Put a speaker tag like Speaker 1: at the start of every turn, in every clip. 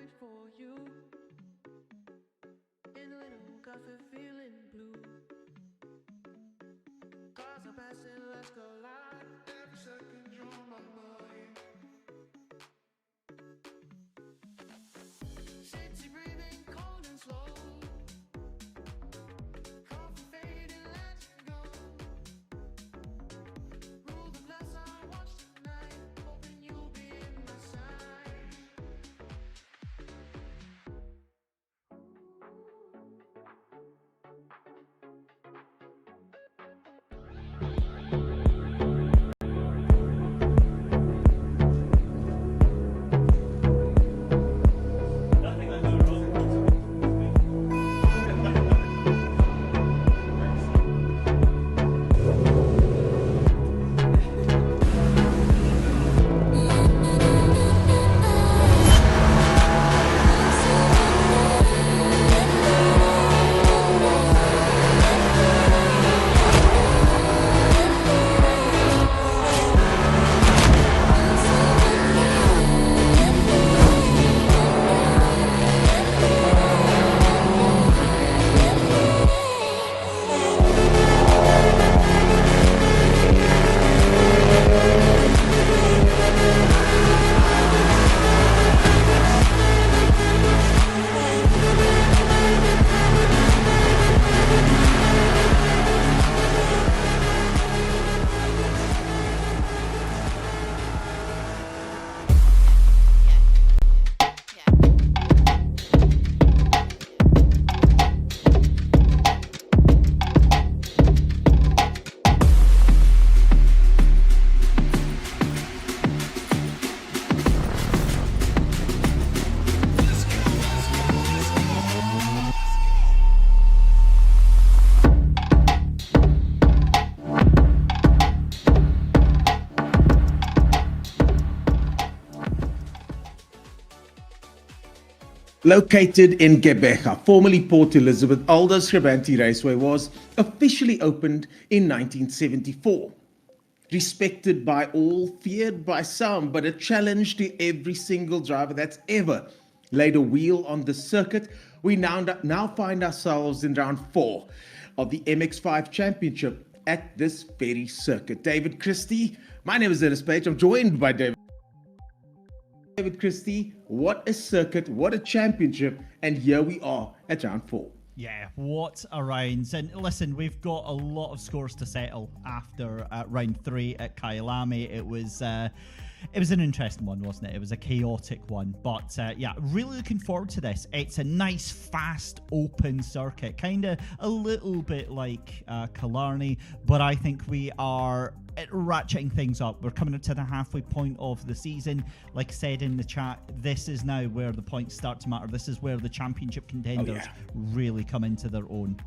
Speaker 1: wait for you in a little cafe feeling blue. Cars are passing, let's go live. Every second you're on my mind. City breathing cold and slow. Coffee fading, let it go. Rule the glass, I watch tonight. Hoping you'll be in my side.
Speaker 2: Located in Gqeberha, formerly Port Elizabeth, Aldo Scribante Raceway was officially opened in 1974. Respected by all, feared by some, but a challenge to every single driver that's ever laid a wheel on the circuit. We now find ourselves in round 4 of the MX5 Championship at this very circuit. David Christie, my name is Dennis Page. I'm joined by David Christie. What a circuit, what a championship, and here we are at round 4.
Speaker 3: Yeah, what a round. And listen, we've got a lot of scores to settle after round 3 at Kyalami. It was an interesting one, wasn't it? It was a chaotic one, but yeah, really looking forward to this. It's a nice, fast, open circuit, kind of a little bit like Killarney, but I think we are ratcheting things up. We're coming up to the halfway point of the season. Like I said in the chat, this is now where the points start to matter. This is where the championship contenders really come into their own.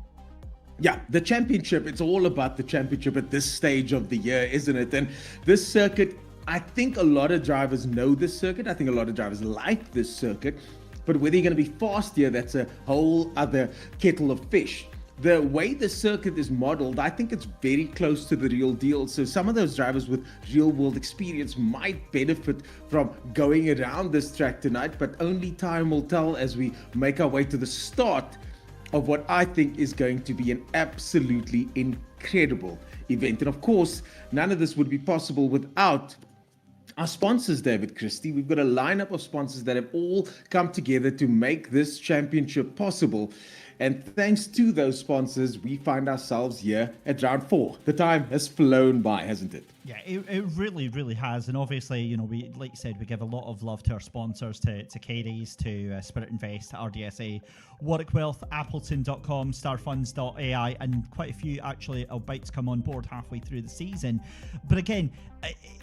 Speaker 2: Yeah, the championship, it's all about the championship at this stage of the year, isn't it? And this circuit, I think a lot of drivers know this circuit. I think a lot of drivers like this circuit. But whether you're going to be fast here, that's a whole other kettle of fish. The way the circuit is modeled, I think it's very close to the real deal. So some of those drivers with real world experience might benefit from going around this track tonight, but only time will tell as we make our way to the start of what I think is going to be an absolutely incredible event. And of course, none of this would be possible without our sponsors, David Christie. We've got a lineup of sponsors that have all come together to make this championship possible. And thanks to those sponsors, we find ourselves here at round 4. The time has flown by, hasn't it?
Speaker 3: Yeah, it really, really has. And obviously, you know, we, like you said, we give a lot of love to our sponsors, to Caddies, to Spirit Invest, RDSA, Warwick Wealth, Appleton.com, Starfunds.ai, and quite a few actually are about to come on board halfway through the season. But again,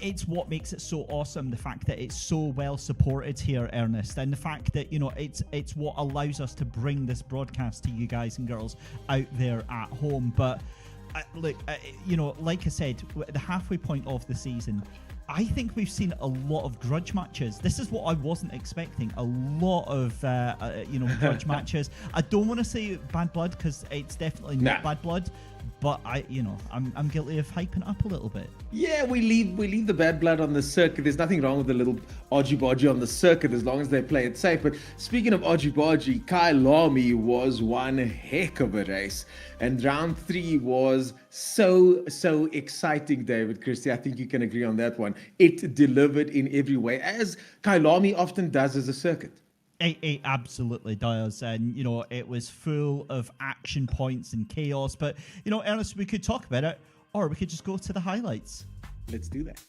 Speaker 3: it's what makes it so awesome, the fact that it's so well supported here, Ernest, and the fact that, you know, it's what allows us to bring this broadcast to you guys and girls out there at home. But look, you know, like I said, the halfway point of the season, I think we've seen a lot of grudge matches. This is what I wasn't expecting. A lot of, grudge matches. I don't want to say bad blood because it's definitely not bad blood, but I'm guilty of hyping it up a little bit.
Speaker 2: Yeah, we leave the bad blood on the circuit. There's nothing wrong with the little odgy-bodgy on the circuit as long as they play it safe. But speaking of odgy-bodgy, Kyalami was one heck of a race. And round 3 was so exciting, David Christie. I think you can agree on that one. It delivered in every way, as Kyalami often does as a circuit.
Speaker 3: It absolutely does, and it was full of action points and chaos. But Ernest, we could talk about it, or we could just go to the highlights.
Speaker 2: Let's do that.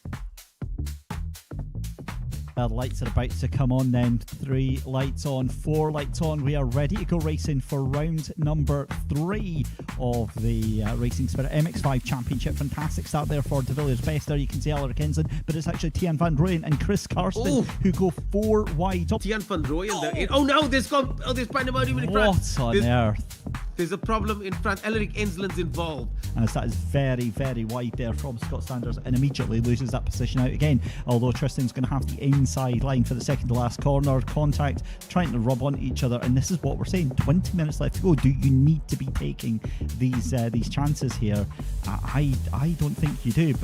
Speaker 3: The lights are about to come on then. 3 lights on, 4 lights on. We are ready to go racing for round number 3 of the Racing Spirit MX5 Championship. Fantastic start there for De Villiers Best. There you can see Alaric Enslin, but it's actually Tian van Rooyen and Chris Karsten who go 4 wide.
Speaker 2: Tian van Rooyen. Oh no, there's pandemonium in front.
Speaker 3: What on earth?
Speaker 2: There's a problem in front. Alaric Enslin's involved.
Speaker 3: As that is very, very wide there from Scott Sanders, and immediately loses that position out again. Although Tristan's going to have the inside line for the second to last corner. Contact, trying to rub on each other, and this is what we're saying. 20 minutes left to go. Do you need to be taking these chances here? I don't think you do.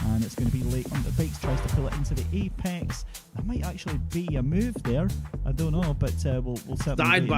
Speaker 3: And it's going to be late on the brakes. Tries to pull it into the apex. That might actually be a move there. I don't know, but we'll certainly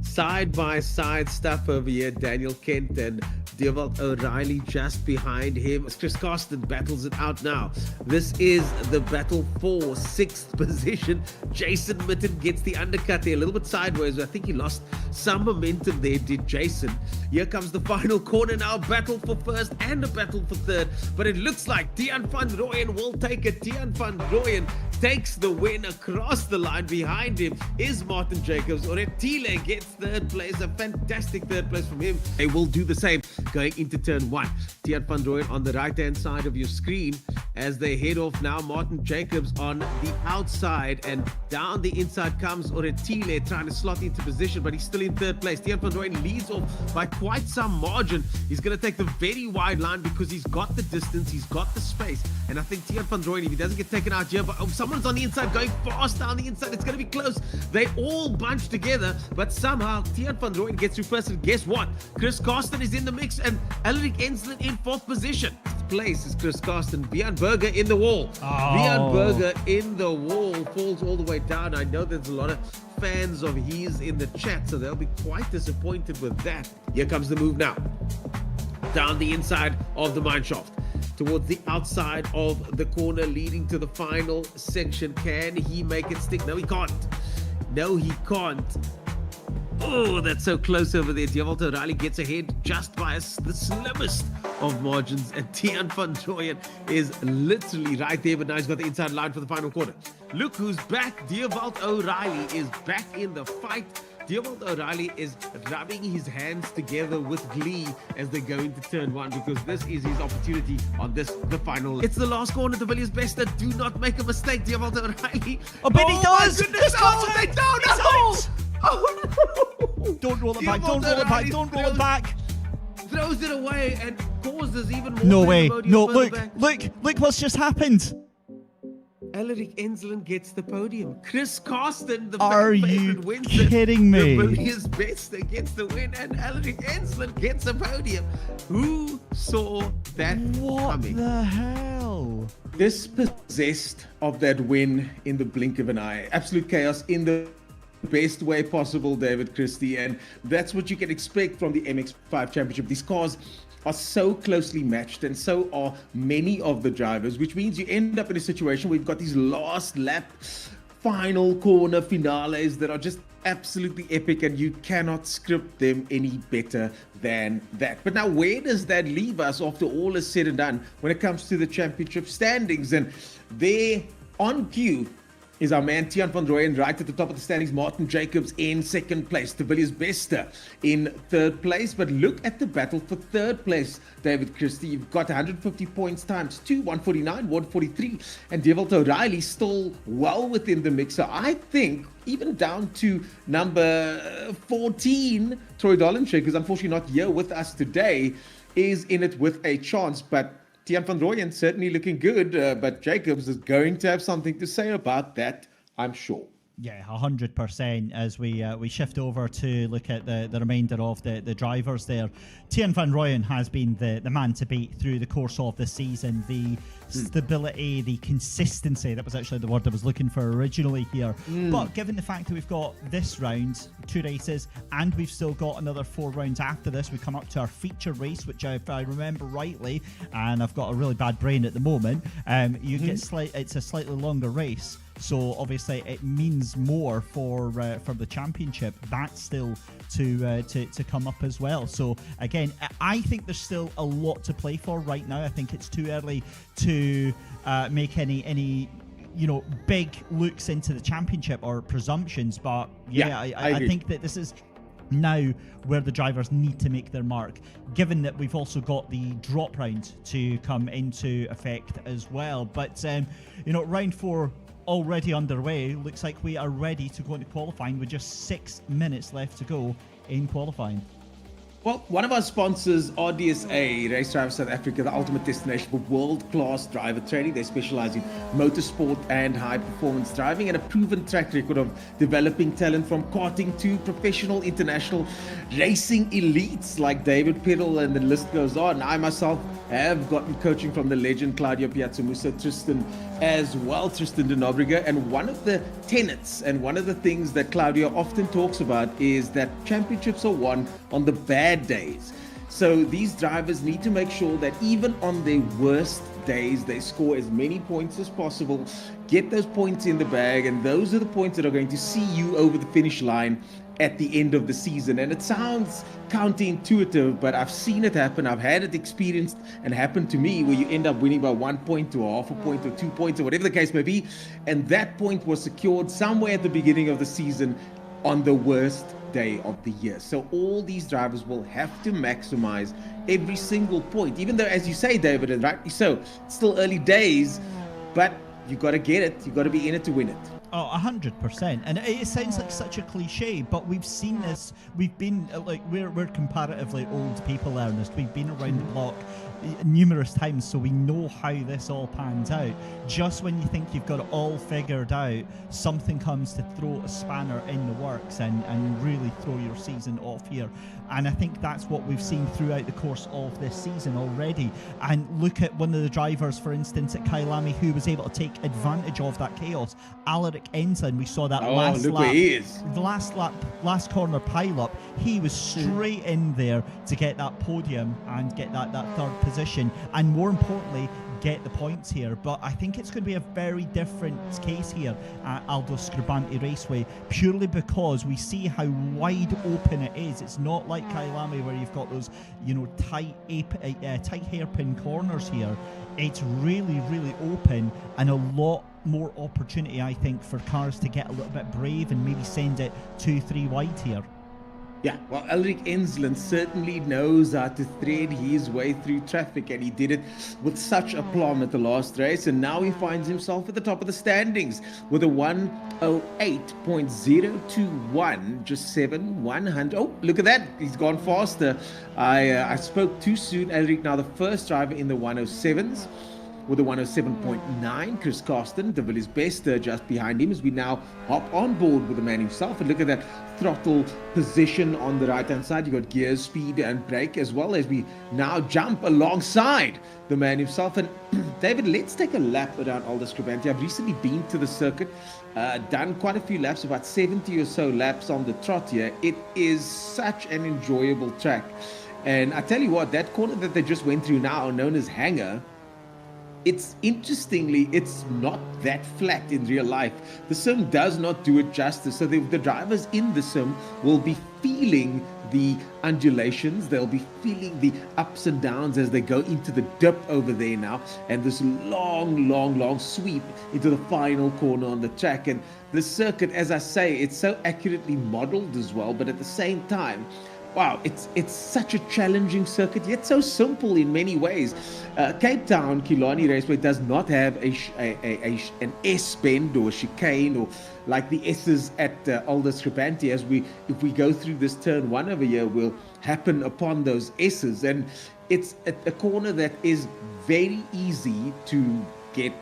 Speaker 4: side by side stuff over here. Daniel Kent and Dewald O'Reilly just behind him. Chris Karsten battles it out now. This is the battle for 6th position. Jason Mitten gets the undercut there, a little bit sideways. I think he lost some momentum there, did Jason. Here comes the final corner now. Battle for 1st and a battle for 3rd. But it looks like Tian van Rooyen will take it. Tian van Rooyen takes the win across the line. Behind him is Martin Jacobs. Oretile gets 3rd place. A fantastic 3rd place from him. They will do the same going into turn 1. Tian van Rooyen on the right-hand side of your screen as they head off now. Martin Jacobs on the outside, and down the inside comes Oretile trying to slot into position, but he's still in 3rd place. Tian van Rooyen leads off by quite some margin. He's going to take the very wide line because he's got the distance, he's got the space, and I think Tian van Rooyen, if he doesn't get taken out here, but someone's on the inside going fast down the inside, it's going to be close. They all bunch together, but somehow Tian van Rooyen gets through first, and guess what? Chris Karsten is in the mix, and Alaric Enslin in 4th position. Place is Chris Karsten. Björn Berger in the wall. Björn Berger in the wall, falls all the way down. I know there's a lot of fans of his in the chat, so they'll be quite disappointed with that. Here comes the move now. Down the inside of the mineshaft, towards the outside of the corner leading to the final section. Can he make it stick? No, he can't. No, he can't. Oh, that's so close over there. Dewald O'Reilly gets ahead just by the slimmest of margins, and Tian van Rooyen is literally right there, but now he's got the inside line for the final quarter. Look who's back. Dewald O'Reilly is back in the fight. Dewald O'Reilly is rubbing his hands together with glee as they go into turn 1, because this is his opportunity on the final. It's the last corner, De Villiers Best. Do not make a mistake, Dewald O'Reilly.
Speaker 3: Oh, but he does!
Speaker 4: My goodness, they don't!
Speaker 3: Oh, no! Don't roll it back, don't roll it back, don't roll it back.
Speaker 4: Throws it away and causes even more.
Speaker 3: No way. No, look what's just happened.
Speaker 4: Alaric Enslin gets the podium. Chris Karsten, the
Speaker 3: Are
Speaker 4: fan
Speaker 3: you
Speaker 4: favorite, wins
Speaker 3: kidding me?
Speaker 4: The Villiers Best gets the win, and Alaric Enslin gets the podium. Who saw that coming?
Speaker 3: What the hell?
Speaker 2: Dispossessed of that win in the blink of an eye. Absolute chaos in the best way possible, David Christie, and that's what you can expect from the MX5 Championship. These cars are so closely matched, and so are many of the drivers, which means you end up in a situation where you've got these last lap final corner finales that are just absolutely epic, and you cannot script them any better than that. But now, where does that leave us after all is said and done when it comes to the championship standings? And there on cue is our man Tian van Rooyen right at the top of the standings. Martin Jacobs in 2nd place. De Villiers Best in 3rd place. But look at the battle for 3rd place, David Christie. You've got 150 points times 2, 149, 143. And Dewald O'Reilly still well within the mix. So I think even down to number 14, Troy Dollenshek, who's unfortunately not here with us today, is in it with a chance. But Tian van Rooyen certainly looking good, but Jacobs is going to have something to say about that, I'm sure.
Speaker 3: Yeah, 100%. As we shift over to look at the remainder of the drivers there, Tien Van Rooyen has been the man to beat through the course of the season. The stability, the consistency, that was actually the word I was looking for originally here. But given the fact that we've got this round, 2 races, and we've still got another 4 rounds after this, we come up to our feature race, which if I remember rightly, and I've got a really bad brain at the moment, you get it's a slightly longer race. So obviously it means more for the championship. That's still to come up as well. So again, I think there's still a lot to play for right now. I think it's too early to make any big looks into the championship or presumptions. But I think that this is now where the drivers need to make their mark, given that we've also got the drop round to come into effect as well. But round 4 already underway. Looks like we are ready to go into qualifying with just 6 minutes left to go in qualifying.
Speaker 2: Well, one of our sponsors, RDSA, Race Driver South Africa, the ultimate destination for world-class driver training. They specialize in motorsport and high-performance driving, and a proven track record of developing talent from karting to professional international racing elites like David Peddle, and the list goes on. I myself have gotten coaching from the legend Claudio Piazzamusa, Tristan as well, Tristan de Nobrega, and one of the tenets and one of the things that Claudio often talks about is that championships are won on the bad days. So these drivers need to make sure that even on their worst days, they score as many points as possible, get those points in the bag, and those are the points that are going to see you over the finish line at the end of the season. And it sounds counterintuitive, but I've seen it happen. I've had it experienced and happen to me, where you end up winning by 1 point or half a point or 2 points or whatever the case may be, and that point was secured somewhere at the beginning of the season on the worst day of the year. So all these drivers will have to maximize every single point, even though, as you say, David, and rightly so, it's still early days, but you got to get it. You got to be in it to win it.
Speaker 3: Oh, 100%. And it sounds like such a cliche, but we've seen this. We've been we're comparatively old people, Ernest. We've been around the block numerous times, so we know how this all pans out. Just when you think you've got it all figured out, something comes to throw a spanner in the works and really throw your season off here. And I think that's what we've seen throughout the course of this season already. And look at one of the drivers, for instance, at Kyalami, who was able to take advantage of that chaos. Alaric Enslin, we saw that last lap. The last corner pile-up. He was straight in there to get that podium and get that third position, and more importantly, get the points here. But I think it's going to be a very different case here at Aldo Scribante Raceway, purely because we see how wide open it is. It's not like Kyalami where you've got those tight hairpin corners here. It's really, really open, and a lot more opportunity, I think, for cars to get a little bit brave and maybe send it 2-3 wide here.
Speaker 2: Yeah, well, Alaric Enslin certainly knows how to thread his way through traffic, and he did it with such aplomb at the last race, and now he finds himself at the top of the standings with a 1:08.021, just 7/100. Oh, look at that, he's gone faster. I spoke too soon. Alaric now the first driver in the 107s. With a 107.9, Chris Carsten, De Villiers Best just behind him, as we now hop on board with the man himself. And look at that throttle position on the right-hand side. You've got gear, speed, and brake, as well as we now jump alongside the man himself. And David, let's take a lap around Aldo Scribante. I've recently been to the circuit, done quite a few laps, about 70 or so laps on the trot here. It is such an enjoyable track. And I tell you what, that corner that they just went through now, known as Hanger, it's not that flat in real life. The sim does not do it justice. So the drivers in the sim will be feeling the undulations. They'll be feeling the ups and downs as they go into the dip over there now. And this long sweep into the final corner on the track. And the circuit, as I say, it's so accurately modeled as well. But at the same time, wow, it's such a challenging circuit, yet so simple in many ways. Cape Town Killarney Raceway does not have an S bend or a chicane or like the S's at Aldo Scribante. If we go through this turn one over here, will happen upon those S's, and it's a corner that is very easy to get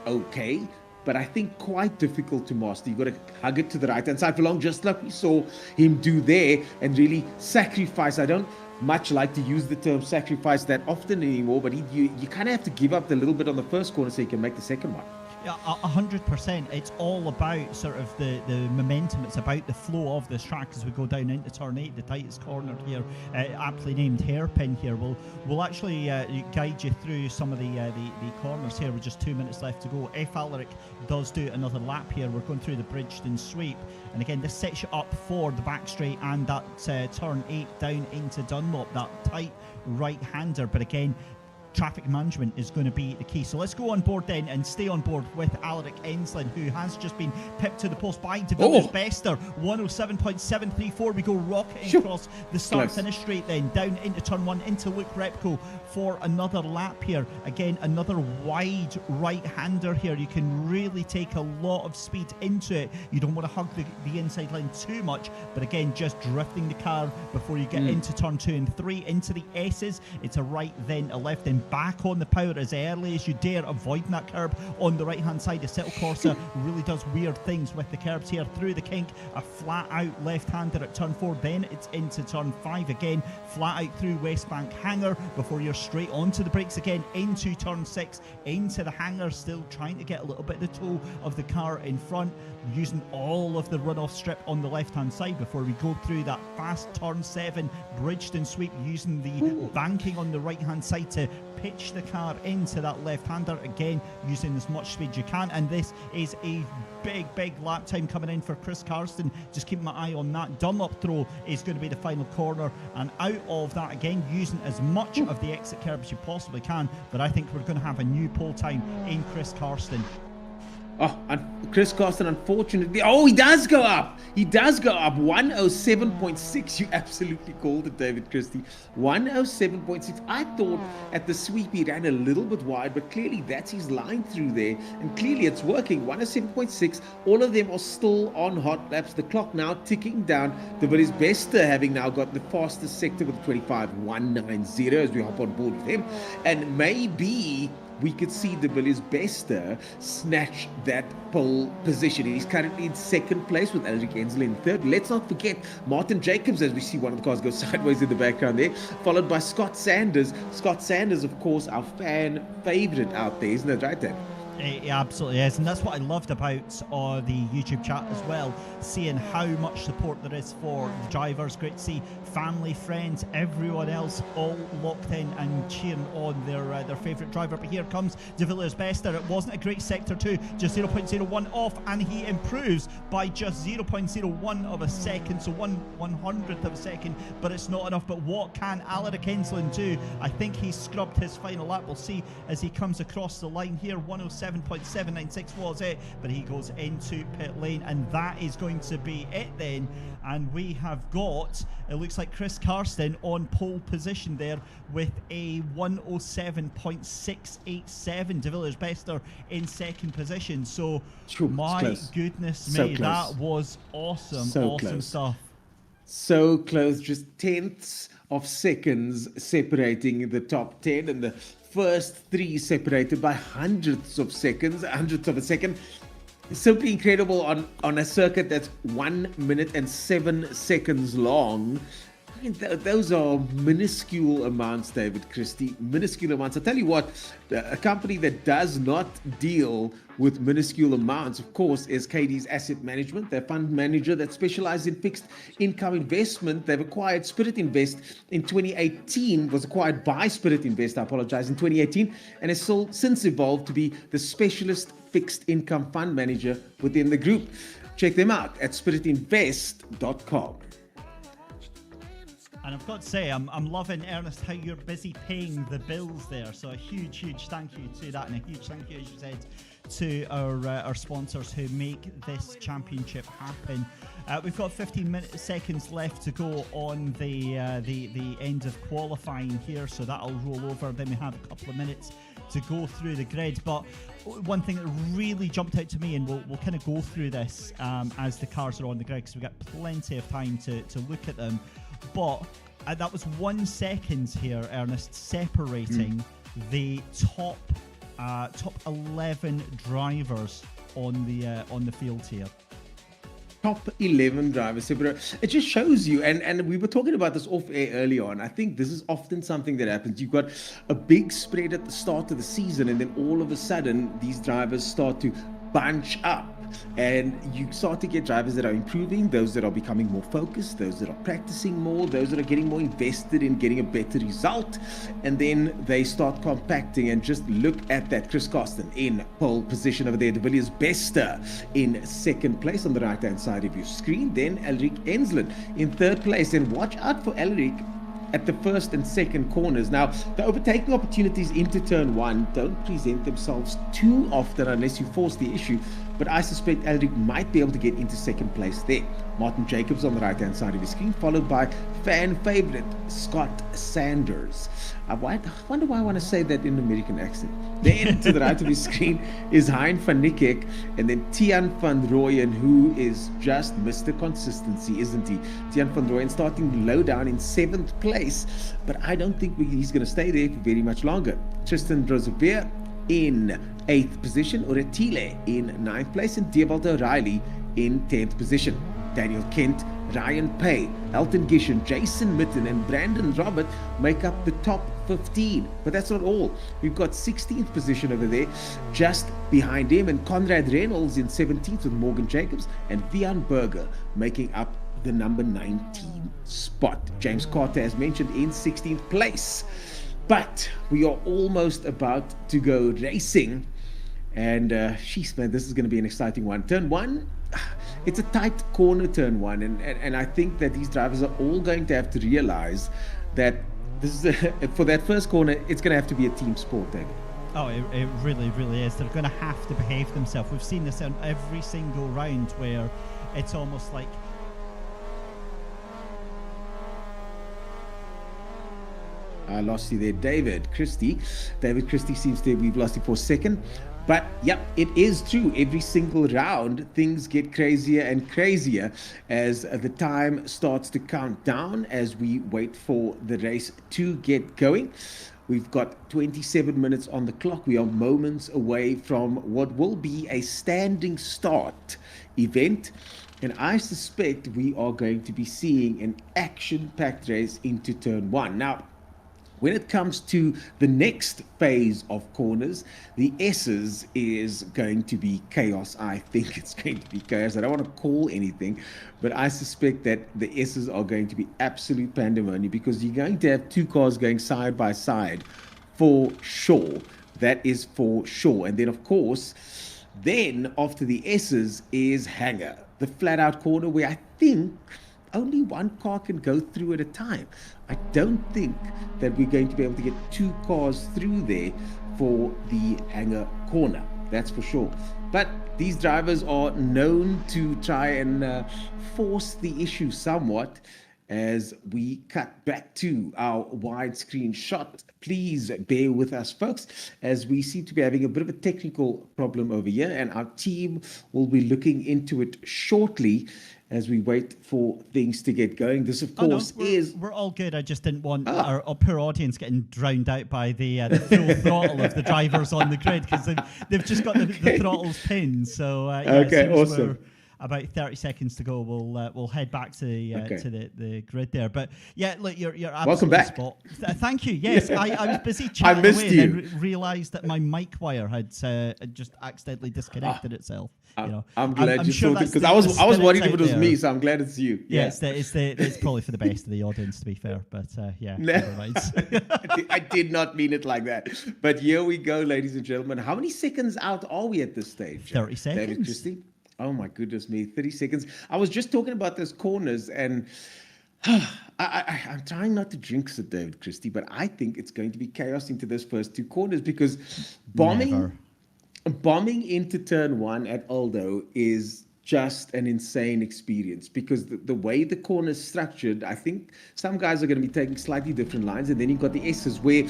Speaker 2: okay. but I think quite difficult to master. You've got to hug it to the right-hand side for long, just like we saw him do there, and really sacrifice. I don't much like to use the term sacrifice that often anymore, but you kind of have to give up the little bit on the first corner so you can make the second one.
Speaker 3: Yeah, 100%. It's all about sort of the momentum. It's about the flow of this track as we go down into turn 8, the tightest corner here, aptly named hairpin here. We'll actually guide you through some of the corners here with just 2 minutes left to go. If Alaric does do another lap here, we're going through the Bridgeton sweep. And again, this sets you up for the back straight and that turn 8 down into Dunlop, that tight right-hander. But again, traffic management is going to be the key. So let's go on board then and stay on board with Alaric Enslin, who has just been pipped to the post by De Villiers Bester. 107.734. We go rocketing across the start-finish straight then, down into turn 1, into Luke Repco for another lap here. Again, another wide right-hander here. You can really take a lot of speed into it. You don't want to hug the inside line too much, but again, just drifting the car before you get into turn 2 and 3, into the S's. It's a right, then a left, then back on the power as early as you dare, avoiding that curb on the right hand side. Assetto Corsa really does weird things with the curbs here. Through the kink, a flat out left hander at turn 4, then it's into turn 5 again, flat out through West Bank hanger before you're straight onto the brakes again, into turn 6, into the hanger, still trying to get a little bit of the toe of the car in front, using all of the runoff strip on the left hand side before we go through that fast turn 7 Bridgeton sweep, using the banking on the right hand side to pitch the car into that left-hander, again using as much speed as you can. And this is a big lap time coming in for Chris Karsten. Just keeping my eye on that. Dunlop throw is going to be the final corner, and out of that, again using as much of the exit curb as you possibly can. But I think we're going to have a new pole time in Chris Karsten.
Speaker 2: Oh, and Chris Karsten, unfortunately, he does go up. He does go up. 107.6. You absolutely called it, David Christie. 107.6. I thought at the sweep he ran a little bit wide, but clearly that's his line through there, and clearly it's working. 107.6. All of them are still on hot laps. The clock now ticking down. De Villiers Bester having now got the fastest sector with 25.190 as we hop on board with him, and maybe we could see De Villiers Bester snatch that pole position. He's currently in second place with Alaric Enslin in third. Let's not forget Martin Jacobs, as we see one of the cars go sideways in the background there, followed by Scott Sanders. Scott Sanders, of course, our fan favorite out there, isn't it right, Dan?
Speaker 3: It absolutely is, and that's what I loved about the YouTube chat as well, seeing how much support there is for the drivers. Great to see family, friends, everyone else all locked in and cheering on their favourite driver. But here comes De Villiers Bester. It wasn't a great sector 2, just 0.01 off, and he improves by just 0.01 of a second, so 1/100th of a second, but it's not enough. But what can Alaric Enslin do? I think he's scrubbed his final lap. We'll see as he comes across the line here. 107.796 was it, but he goes into pit lane, and that is going to be it then. And we have got, it looks like Chris Karsten on pole position there with a 107.687. De Villiers Bester in second position. So my goodness me, that was awesome. Awesome stuff.
Speaker 2: So close, just tenths of seconds separating the top 10, and the first 3 separated by hundredths of seconds, hundredths of a second. Simply incredible on a circuit that's 1 minute and 7 seconds long. I mean, those are minuscule amounts, David Christie, minuscule amounts. I'll tell you what, a company that does not deal with minuscule amounts, of course, is KD's Asset Management. They're a fund manager that specializes in fixed income investment. They've acquired Spirit Invest in 2018, was acquired by Spirit Invest, I apologize, in 2018, and has since evolved to be the specialist fixed income fund manager within the group. Check them out at spiritinvest.com.
Speaker 3: And I've got to say, I'm loving, Ernest, how you're busy paying the bills there. So a huge thank you to that, and a huge thank you, as you said, to our sponsors who make this championship happen. We've got 15 seconds left to go on the end of qualifying here, so that'll roll over. Then we have a couple of minutes to go through the grid. But one thing that really jumped out to me, and we'll kind of go through this as the cars are on the grid, because we've got plenty of time to look at them. But that was 1 second here, Ernest, separating the top 11 drivers on the field here.
Speaker 2: Top 11 drivers. So, bro, it just shows you, and we were talking about this off air early on. I think this is often something that happens. You've got a big spread at the start of the season, and then all of a sudden, these drivers start to bunch up. And you start to get drivers that are improving, those that are becoming more focused, those that are practicing more, those that are getting more invested in getting a better result. And then they start compacting, and just look at that. Chris Carsten in pole position over there. De Villiers Bester in second place on the right hand side of your screen. Then Elric Ensland in third place. And watch out for Elric at the first and second corners. Now, the overtaking opportunities into turn one don't present themselves too often unless you force the issue, but I suspect Elric might be able to get into second place there. Martin Jacobs on the right hand side of your screen, followed by fan favorite Scott Sanders. I wonder why I want to say that in an American accent. Then to the right of your screen is Hein van Niekerk, and then Tian van Rooyen, who is just Mr. Consistency, isn't he? Tian van Rooyen starting low down in 7th place, but I don't think he's going to stay there for very much longer. Tristan Drosevier in 8th position, Uretile in 9th place, and Dewald O'Reilly in 10th position. Daniel Kent, Ryan Pay, Elton Gishen, Jason Mitten, and Brandon Robert make up the top 15. But that's not all. We've got 16th position over there, just behind him, and Conrad Reynolds in 17th with Morgan Jacobs, and Vian Berger making up the number 19 spot. James Carter, as mentioned, in 16th place. But we are almost about to go racing, and sheesh, man, this is going to be an exciting one. Turn one, it's a tight corner, turn one, and I think that these drivers are all going to have to realize that this is for that first corner, it's going to have to be a team sport, David.
Speaker 3: Oh, it really, really is. They're going to have to behave themselves. We've seen this on every single round where it's almost like...
Speaker 2: I lost you there, David Christie. David Christie seems to we've lost you for a second. But yep, it is true. Every single round, things get crazier and crazier as the time starts to count down as we wait for the race to get going. We've got 27 minutes on the clock. We are moments away from what will be a standing start event. And I suspect we are going to be seeing an action-packed race into turn one. Now, when it comes to the next phase of corners, the S's is going to be chaos. I think it's going to be chaos. I don't want to call anything, but I suspect that the S's are going to be absolute pandemonium, because you're going to have two cars going side by side for sure. That is for sure. And then, of course, then after the S's is Hanger, the flat out corner where I think only one car can go through at a time. I don't think that we're going to be able to get two cars through there for the Hanger corner. That's for sure. But these drivers are known to try and force the issue somewhat as we cut back to our widescreen shot. Please bear with us, folks, as we seem to be having a bit of a technical problem over here, and our team will be looking into it shortly as we wait for things to get going. This, of course,
Speaker 3: we're all good. I just didn't want our poor audience getting drowned out by the full throttle of the drivers on the grid, because they've just got the throttles pinned. So
Speaker 2: okay, awesome.
Speaker 3: About 30 seconds to go. We'll head back to the grid there. But yeah, look, you're absolutely
Speaker 2: welcome back.
Speaker 3: Spot. Thank you. Yes, I was busy
Speaker 2: I
Speaker 3: chatting
Speaker 2: missed
Speaker 3: away
Speaker 2: you.
Speaker 3: and then realised that my mic wire had just accidentally disconnected itself.
Speaker 2: I'm glad you
Speaker 3: sure
Speaker 2: sorted, because
Speaker 3: that's
Speaker 2: I was
Speaker 3: the
Speaker 2: worried
Speaker 3: spirit
Speaker 2: if it was
Speaker 3: out
Speaker 2: me,
Speaker 3: there.
Speaker 2: so I'm glad it's you.
Speaker 3: Yeah, it's probably for the best of the audience, to be fair. But yeah, never mind.
Speaker 2: I did not mean it like that. But here we go, ladies and gentlemen. How many seconds out are we at this stage?
Speaker 3: 30
Speaker 2: David
Speaker 3: seconds.
Speaker 2: Christie? Oh my goodness me, 30 seconds. I was just talking about those corners, and I'm trying not to jinx it, David Christie, but I think it's going to be chaos into those first two corners, because bombing into turn one at Aldo is just an insane experience, because the way the corner is structured, I think some guys are going to be taking slightly different lines, and then you've got the S's where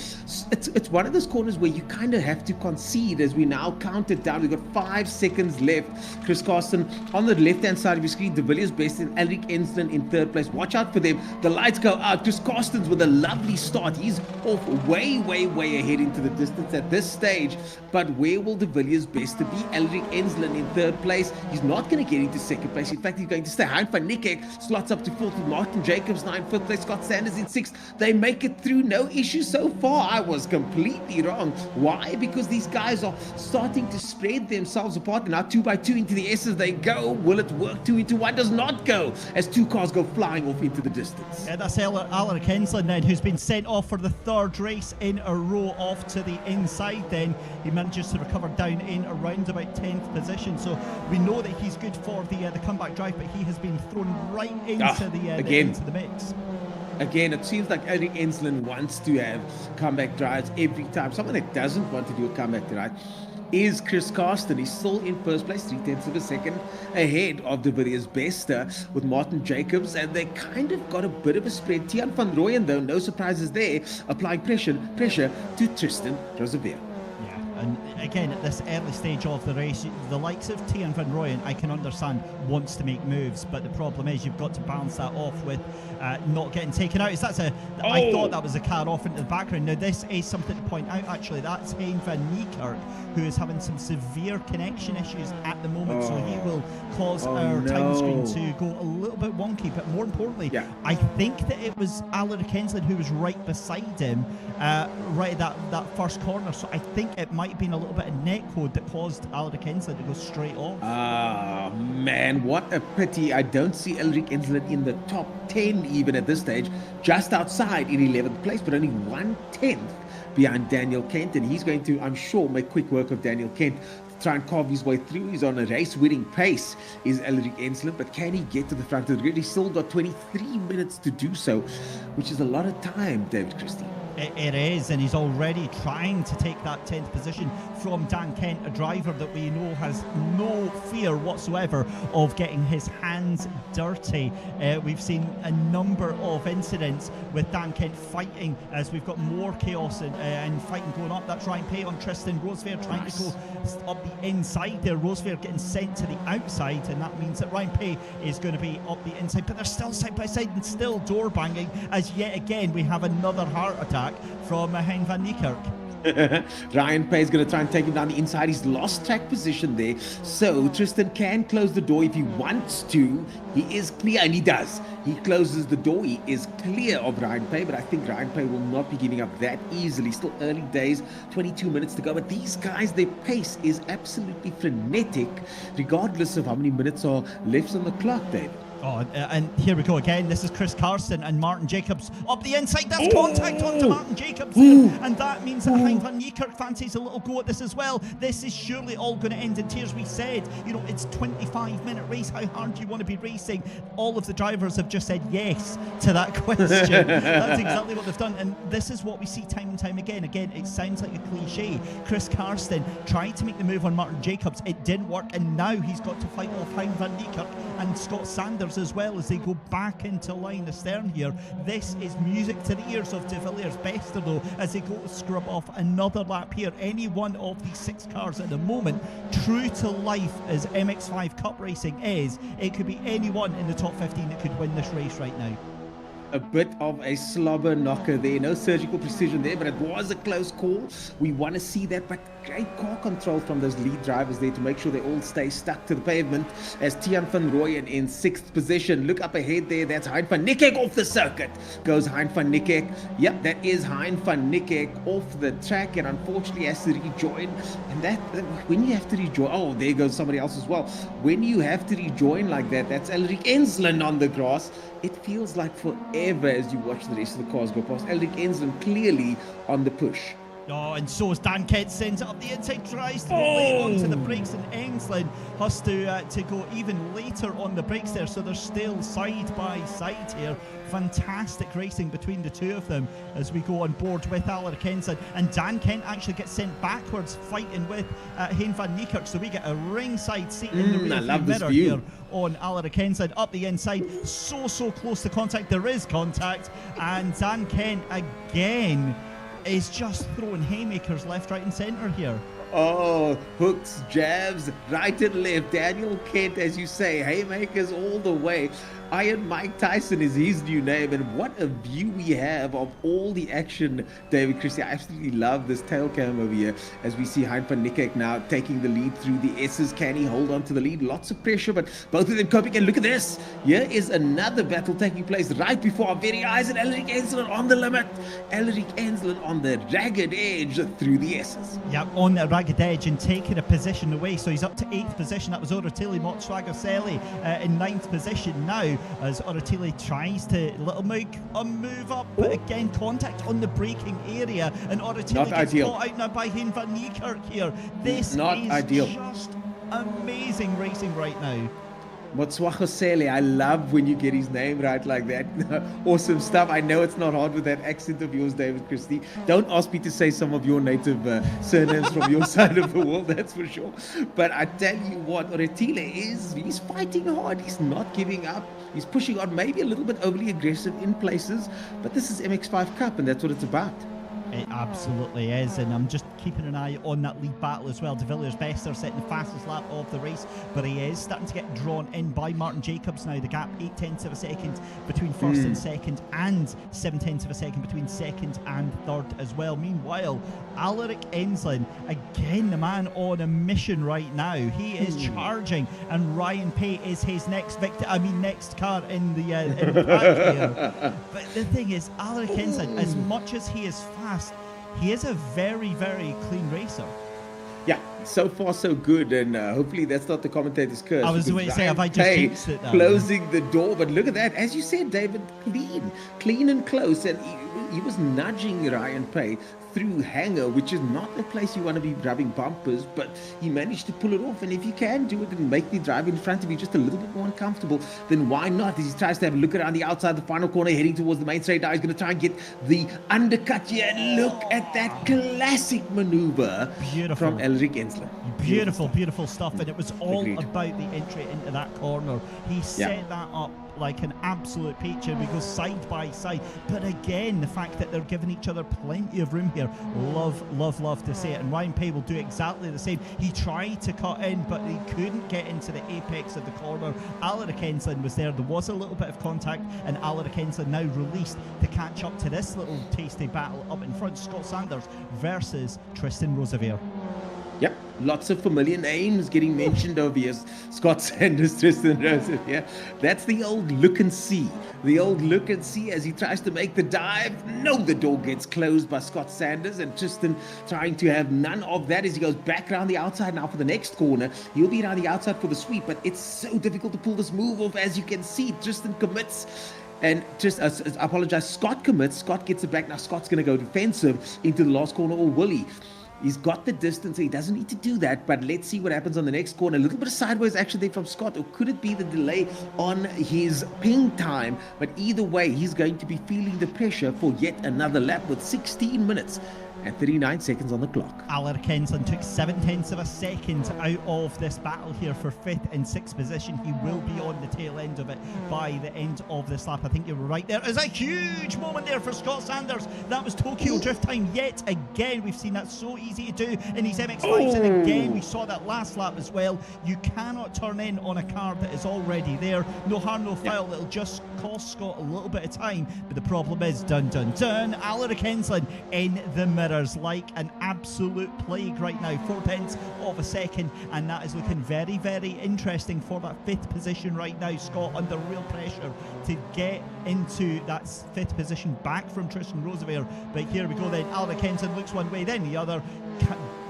Speaker 2: it's one of those corners where you kind of have to concede as we now count it down. We've got 5 seconds left. Chris Carson on the left-hand side of your screen, De Villiers best and Elric Enslen in third place. Watch out for them. The lights go out. Chris Carson's with a lovely start. He's off way ahead into the distance at this stage, but where will De Villiers best to be? Elric Enslen in third place. He's not going to get into second place. In fact, he's going to stay. Hein van Niekerk slots up to fourth with Martin Jacobs now in fifth place. Scott Sanders in sixth. They make it through, no issue so far. I was completely wrong. Why? Because these guys are starting to spread themselves apart. And now 2 by 2 into the S's they go. Will it work? 2 into 1 does not go, as 2 cars go flying off into the distance.
Speaker 3: Yeah, that's Alaric Enslen then, who's been sent off for the 3rd race in a row, off to the inside. Then he manages to recover down in around about 10th position. So we know that he's good for the comeback drive, but he has been thrown right into the mix.
Speaker 2: Again, it seems like Elric Enslen wants to have comeback drives every time. Someone that doesn't want to do a comeback drive is Chris Carson. He's still in first place, 0.3 of a second ahead of De Villiers Bester with Martin Jacobs, and they kind of got a bit of a spread. Tiaan van Rooyen, though, no surprises there, applying pressure to Tristan Roosevelt.
Speaker 3: And again, at this early stage of the race, the likes of Tiaan van Rooyen, I can understand, wants to make moves, but the problem is you've got to balance that off with not getting taken out. I thought that was a car off into the background. Now, this is something to point out, actually. That's Hein van Niekerk, who is having some severe connection issues at the moment, so he will cause our time screen to go a little bit wonky. But more importantly, I think that it was Alaric Enslen who was right beside him, right at that first corner. So I think it might have been a little bit of netcode that caused Alaric Enslen to go straight off.
Speaker 2: Man, what a pity. I don't see Elric Enslen in the top 10 even at this stage, just outside in 11th place, but only 1/10 behind Daniel Kent, and he's going to, I'm sure, make quick work of Daniel Kent to try and carve his way through. He's on a race-winning pace, is Elric Enslen, but can he get to the front of the grid? He's still got 23 minutes to do so, which is a lot of time, David Christie.
Speaker 3: It is, and he's already trying to take that 10th position from Dan Kent, a driver that we know has no fear whatsoever of getting his hands dirty. We've seen a number of incidents with Dan Kent fighting as we've got more chaos and fighting going up. That's Ryan Pay on Tristan Roosevelt trying to go up the inside there. Roosevelt getting sent to the outside, and that means that Ryan Pay is going to be up the inside, but they're still side by side and still door banging, as yet again we have another heart attack from Hein van Niekerk.
Speaker 2: Ryan Pay is going to try and take him down the inside. He's lost track position there, so Tristan can close the door if he wants to. He is clear, and he does. He closes the door. He is clear of Ryan Pay, but I think Ryan Pay will not be giving up that easily. Still early days, 22 minutes to go, but these guys, their pace is absolutely frenetic regardless of how many minutes are left on the clock, Dave.
Speaker 3: Oh, and here we go again. This is Chris Carson and Martin Jacobs up the inside. That's contact onto Martin Jacobs there, and that means that Hein van Niekerk fancies a little go at this as well. This is surely all going to end in tears. We said, it's a 25-minute race. How hard do you want to be racing? All of the drivers have just said yes to that question. That's exactly what they've done, and this is what we see time and time again. Again, it sounds like a cliche. Chris Carson tried to make the move on Martin Jacobs. It didn't work, and now he's got to fight off Hein van Niekerk and Scott Sanders as well as they go back into line astern here. This is music to the ears of De Villiers Bester, though, as they go to scrub off another lap here. Any one of these 6 cars at the moment, true to life as MX5 Cup racing is, it could be anyone in the top 15 that could win this race right now.
Speaker 2: A bit of a slobber knocker there. No surgical precision there, but it was a close call. We want to see that, but great car control from those lead drivers there to make sure they all stay stuck to the pavement, as Tiaan van Rooyen in 6th position. Look up ahead there. That's Hein van Niekerk off the circuit. Goes Hein van Niekerk. Yep, that is Hein van Niekerk off the track, and unfortunately has to rejoin. And that when you have to rejoin, oh, there goes somebody else as well. When you have to rejoin like that, that's Elric Enslen on the grass. It feels like forever as you watch the rest of the cars go past. Elric Enslen clearly on the push.
Speaker 3: Oh, and so is Dan Kent, sends it up the inside, tries to lay onto the brakes, and Enslin has to go even later on the brakes there, so they're still side by side here. Fantastic racing between the two of them as we go on board with Alaric Enslin, and Dan Kent actually gets sent backwards fighting with Hein van Niekerk, so we get a ringside seat in the rear mirror here on Alaric Enslin up the inside, so close to contact. There is contact, and Dan Kent again is just throwing haymakers left, right and centre here.
Speaker 4: Oh, hooks, jabs, right and left. Daniel Kent, as you say, haymakers all the way. Iron Mike Tyson is his new name, and what a view we have of all the action, David Christie. I absolutely love this tail cam over here as we see Hein van Niekerk now taking the lead through the S's. Can he hold on to the lead? Lots of pressure, but both of them coping. And look at this. Here is another battle taking place right before our very eyes, and Alaric Enslin on the limit. Alaric Enslin on the ragged edge through the S's.
Speaker 3: Yep, on the ragged edge and taking a position away. So he's up to 8th position. That was Oratelli Motswagerselli in 9th position now, as Oratelli tries to make a move up, but again contact on the braking area, and Oratelli gets caught out now by Hein van Niekerk here. This is just amazing racing right now.
Speaker 4: Motswagerselli, I love when you get his name right like that. Awesome stuff. I know it's not hard with that accent of yours, David Christie. Don't ask me to say some of your native surnames from your side of the world, that's for sure. But I tell you what, Oratelli he's fighting hard. He's not giving up. He's pushing on, maybe a little bit overly aggressive in places, but this is MX5 Cup, and that's what it's about.
Speaker 3: It absolutely is, and I'm just keeping an eye on that lead battle as well. De Villiers Bester setting the fastest lap of the race, but he is starting to get drawn in by Martin Jacobs now. The gap 0.8 of a second between first and second, and 0.7 of a second between second and third as well. Meanwhile, Alaric Enslin, again the man on a mission right now. He is charging, and Ryan Pay is his next next car in the pack here. But the thing is, Alaric Enslin, as much as he is fast, he is a very clean racer.
Speaker 4: Yeah, so far so good, and hopefully that's not the commentator's curse.
Speaker 3: I was going to say, have I just jinxed it now?
Speaker 4: Closing the door, but look at that. As you said, David, clean and close, and he was nudging Ryan Pay through Hangar, which is not the place you want to be rubbing bumpers, but he managed to pull it off. And if you can do it and make the drive in front of you just a little bit more uncomfortable, then why not? As he tries to have a look around the outside, the final corner, heading towards the main straight now, he's going to try and get the undercut here. And look at that classic maneuver from Alaric Enslin.
Speaker 3: Beautiful stuff, and it was all about the entry into that corner. He set that up like an absolute peach, and we go side by side. But again, the fact that they're giving each other plenty of room here, love to see it. And Ryan Pay will do exactly the same. He tried to cut in, but he couldn't get into the apex of the corner. Alaric Enslin was there. There was a little bit of contact, and Alaric Enslin now released to catch up to this little tasty battle up in front. Scott Sanders versus Tristan Roosevelt.
Speaker 4: Yep, lots of familiar names getting mentioned over here. Scott Sanders, Tristan Roosevelt. Yeah, that's the old look and see. The old look and see as he tries to make the dive. No, the door gets closed by Scott Sanders, and Tristan trying to have none of that as he goes back around the outside now for the next corner. He'll be around the outside for the sweep, but it's so difficult to pull this move off. As you can see, Tristan commits. And just, I apologize, Scott commits. Scott gets it back. Now Scott's going to go defensive into the last corner, or will he? He's got the distance, so he doesn't need to do that, but let's see what happens on the next corner. A little bit of sideways action there from Scott, or could it be the delay on his ping time? But either way, he's going to be feeling the pressure for yet another lap with 16 minutes and 39 seconds on the clock.
Speaker 3: Alaric Enslin took 0.7 of a second out of this battle here for 5th and 6th position. He will be on the tail end of it by the end of this lap. I think you were right. There is a huge moment there for Scott Sanders. That was Tokyo drift time yet again. We've seen that so easy to do in these MX5s, and again we saw that last lap as well. You cannot turn in on a car that is already there. No harm, no foul. It'll just cost Scott a little bit of time, but the problem is dun Alaric Enslin in the mirror like an absolute plague right now. 0.4 of a second, and that is looking very interesting for that 5th position right now. Scott under real pressure to get into that 5th position back from Tristan Roosevelt. But here we go then. Alaric Enslin looks one way, then the other,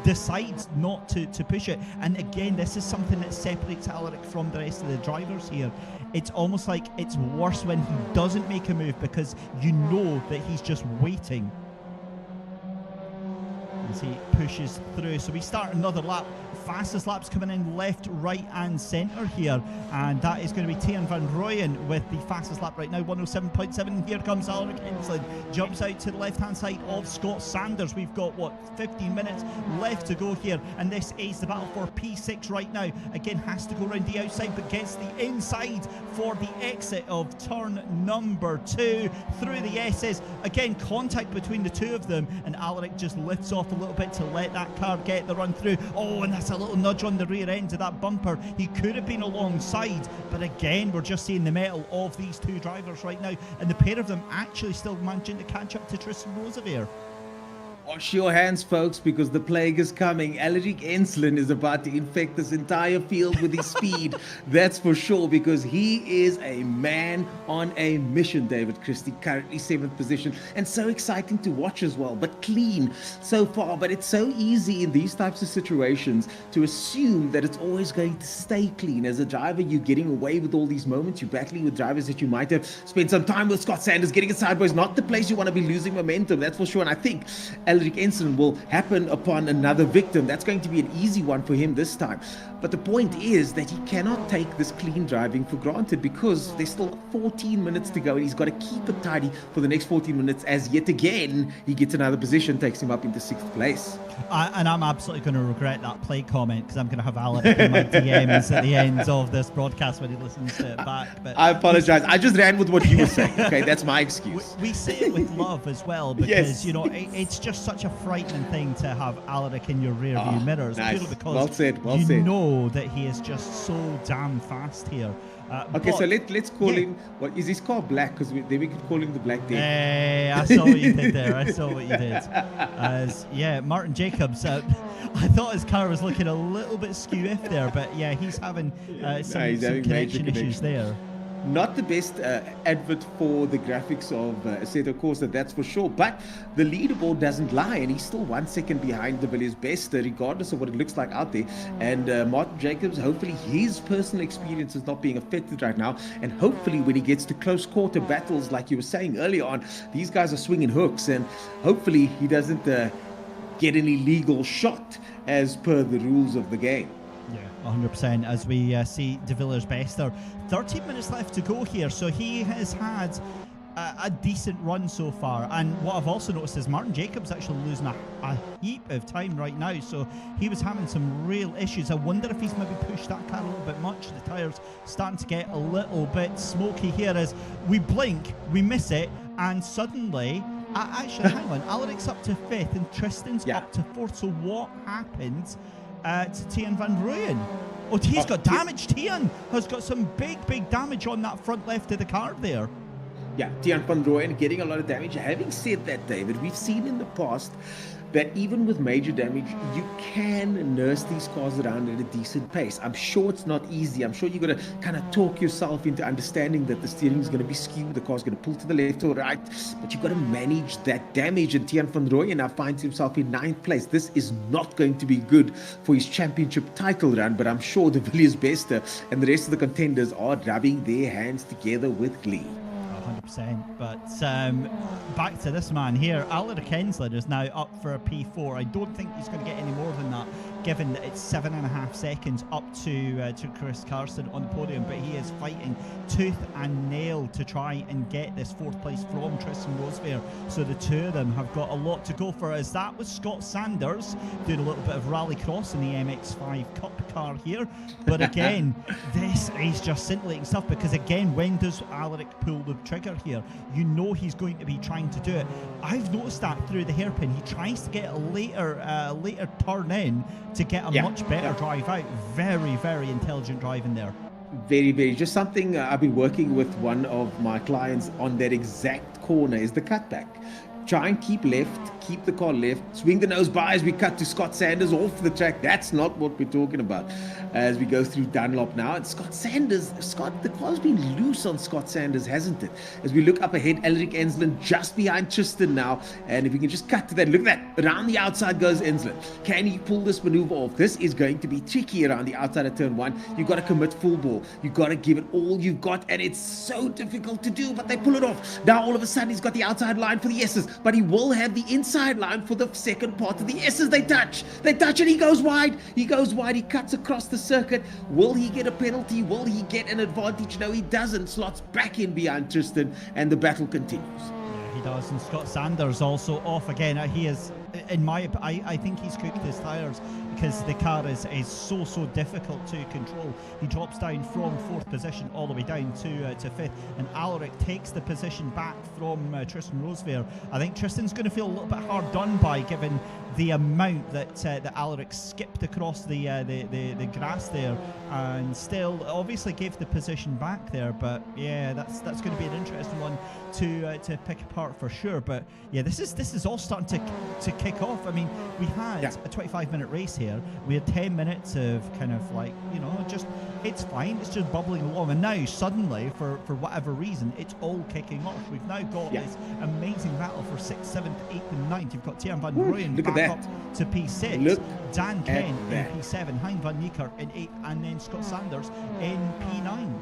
Speaker 3: decides not to push it. And again, this is something that separates Alaric from the rest of the drivers here. It's almost like it's worse when he doesn't make a move, because you know that he's just waiting. as he pushes through. So we start another lap. Fastest laps coming in left, right and centre here, and that is going to be Tian van Rooyen with the fastest lap right now, 107.7. Here comes Alaric Insland, jumps out to the left hand side of Scott Sanders. We've got 15 minutes left to go here, and this is the battle for P6 right now. Again, has to go around the outside but gets the inside for the exit of turn number 2 through the S's. Again, contact between the two of them, and Alaric just lifts off a little bit to let that car get the run through. Oh, and that's a little nudge on the rear end of that bumper. He could have been alongside, but again, we're just seeing the mettle of these two drivers right now, and the pair of them actually still managing to catch up to Tristan Roosevelt.
Speaker 2: Wash your hands, folks, because the plague is coming. Alaric Insland is about to infect this entire field with his speed. That's for sure, because he is a man on a mission, David Christie. Currently 7th position, and so exciting to watch as well, but clean so far. But it's so easy in these types of situations to assume that it's always going to stay clean. As a driver, you're getting away with all these moments. You're battling with drivers that you might have spent some time with. Scott Sanders getting it sideways, not the place you want to be losing momentum, that's for sure. And I think Alaric Insland will happen upon another victim. That's going to be an easy one for him this time. But the point is that he cannot take this clean driving for granted, because there's still 14 minutes to go, and he's got to keep it tidy for the next 14 minutes, as yet again he gets another position, takes him up into 6th place.
Speaker 3: And I'm absolutely going to regret that play comment, because I'm going to have Alaric in my DMs at the end of this broadcast when he listens to it back. But
Speaker 2: I apologize. I just ran with what you were saying. Okay, that's my excuse.
Speaker 3: We say it with love as well, because
Speaker 2: Yes.
Speaker 3: you know it's just such a frightening thing to have Alaric in your rear view mirrors,
Speaker 2: nice.
Speaker 3: purely because
Speaker 2: Well said, well
Speaker 3: you
Speaker 2: said.
Speaker 3: know that he is just so damn fast here.
Speaker 2: Okay,
Speaker 3: but-
Speaker 2: so let's call
Speaker 3: yeah.
Speaker 2: him. What is his car black? Because then we could call him the Black Death.
Speaker 3: I saw what you did there. I saw what you did. Yeah, Martin Jacobs. I thought his car was looking a little bit skew-iff there, but yeah, he's having some
Speaker 2: he's having major
Speaker 3: connection issues
Speaker 2: connection.
Speaker 3: there.
Speaker 2: Not the best advert for the graphics of Assetto Corsa, that's for sure. But the leaderboard doesn't lie, and he's still 1 second behind the Villiers best, regardless of what it looks like out there. And Martin Jacobs, hopefully his personal experience is not being affected right now. And hopefully when he gets to close quarter battles, like you were saying earlier on, these guys are swinging hooks, and hopefully he doesn't get an illegal shot as per the rules of the game.
Speaker 3: Yeah, 100%. As we see De Villiers best there. 13 minutes left to go here, so he has had a decent run so far. And what I've also noticed is Martin Jacobs actually losing a heap of time right now, so he was having some real issues. I wonder if he's maybe pushed that car a little bit much. The tyres starting to get a little bit smoky here as we blink, we miss it, and suddenly... actually, hang on, Alaric's up to 5th and Tristan's up to 4th, so what happened to Tian van Rooyen? Oh, he's got damage. Tian has got some big damage on that front left of the car there.
Speaker 2: Yeah, Tian van Rooyen getting a lot of damage. Having said that, David, we've seen in the past that even with major damage, you can nurse these cars around at a decent pace. I'm sure it's not easy. I'm sure you've got to kind of talk yourself into understanding that the steering is going to be skewed, the car's going to pull to the left or right, but you've got to manage that damage. And Tian van Rooyen now finds himself in 9th place. This is not going to be good for his championship title run, but I'm sure the Villiers Bester and the rest of the contenders are rubbing their hands together with glee.
Speaker 3: 100%. But back to this man here. Alaric Insland is now up for a P4. I don't think he's going to get any more than that, given that it's 7.5 seconds up to Chris Carson on the podium. But he is fighting tooth and nail to try and get this 4th place from Tristan Roosevelt. So the two of them have got a lot to go for, as that was Scott Sanders doing a little bit of rallycross in the MX5 Cup car here. But again, this is just scintillating stuff, because again, when does Alaric pull the trigger here? You know he's going to be trying to do it. I've noticed that through the hairpin. He tries to get a later turn in to get a much better drive out. Very intelligent driving there.
Speaker 2: Very. Just something I've been working with one of my clients on that exact corner is the cutback. Try and keep left, keep the car left, swing the nose by as we cut to Scott Sanders off the track. That's not what we're talking about as we go through Dunlop now. And the car's been loose on Scott Sanders, hasn't it? As we look up ahead, Alaric Insland just behind Tristan now. And if we can just cut to that, look at that. Around the outside goes Insland. Can he pull this maneuver off? This is going to be tricky around the outside of turn 1. You've got to commit full ball. You've got to give it all you've got. And it's so difficult to do, but they pull it off. Now all of a sudden he's got the outside line for the S's, but he will have the inside sideline for the second part of the S's. They touch, and he goes wide. He cuts across the circuit. Will he get a penalty? Will he get an advantage? No, he doesn't. Slots back in behind Tristan, and the battle continues.
Speaker 3: He does, and Scott Sanders also off again. He is, I think he's cooked his tyres because the car is so difficult to control. He drops down from 4th position all the way down to 5th, and Alaric takes the position back from Tristan Rosevear. I think Tristan's going to feel a little bit hard done by, given the amount that Alaric skipped across the grass there, and still obviously gave the position back there. But yeah, that's going to be an interesting one to pick apart for sure. But yeah, this is all starting to kick off. I mean, we had a 25-minute race here. We had 10 minutes of kind of like, just it's fine. It's just bubbling along, and now suddenly, for whatever reason, it's all kicking off. We've now got this amazing battle for 6th, 7th, 8th, and 9th. You've got Tian van Rooyen back up to P6, Dan Kent in P7, Hein van Niekerk in 8th, and then Scott Sanders in P9.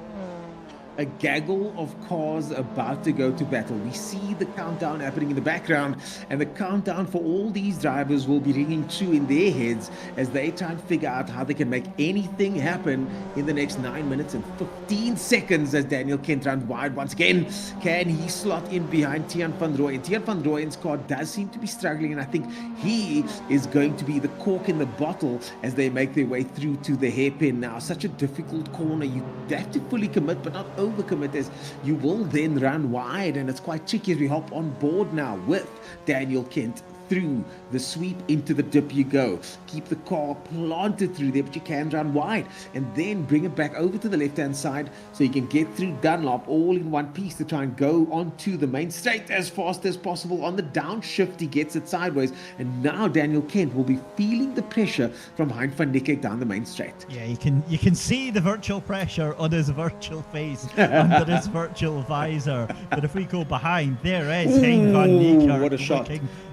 Speaker 2: A gaggle of cars about to go to battle. We see the countdown happening in the background, and the countdown for all these drivers will be ringing true in their heads as they try and figure out how they can make anything happen in the next 9 minutes and 15 seconds as Daniel Kent runs wide once again. Can he slot in behind Tian van Rooyen? Tian van Rooyen's car does seem to be struggling, and I think he is going to be the cork in the bottle as they make their way through to the hairpin now. Such a difficult corner. You have to fully commit, but not overcommit, as you will then run wide, and it's quite tricky as we hop on board now with Daniel Kent. Through the sweep into the dip you go. Keep the car planted through there, but you can run wide and then bring it back over to the left hand side so you can get through Dunlop all in one piece to try and go onto the main straight as fast as possible. On the downshift he gets it sideways, and now Daniel Kent will be feeling the pressure from Hein van Niekerk down the main straight.
Speaker 3: Yeah, you can see the virtual pressure on his virtual face under his virtual visor. But if we go behind, there is Hein van Niekerk.
Speaker 2: What a shot.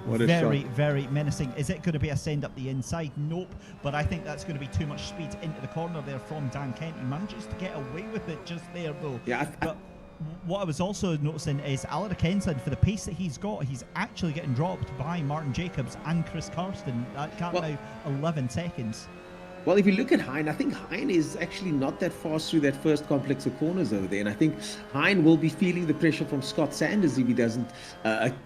Speaker 2: What a
Speaker 3: very, very menacing. Is it going to be a send up the inside? Nope. But I think that's going to be too much speed into the corner there from Dan Kent. He manages to get away with it just there, though.
Speaker 2: Yeah.
Speaker 3: But what I was also noticing is Alaric Ensign, for the pace that he's got, he's actually getting dropped by Martin Jacobs and Chris Karsten. That gap now 11 seconds.
Speaker 2: Well, if you look at Hein, I think Hein is actually not that fast through that first complex of corners over there. And I think Hein will be feeling the pressure from Scott Sanders if he doesn't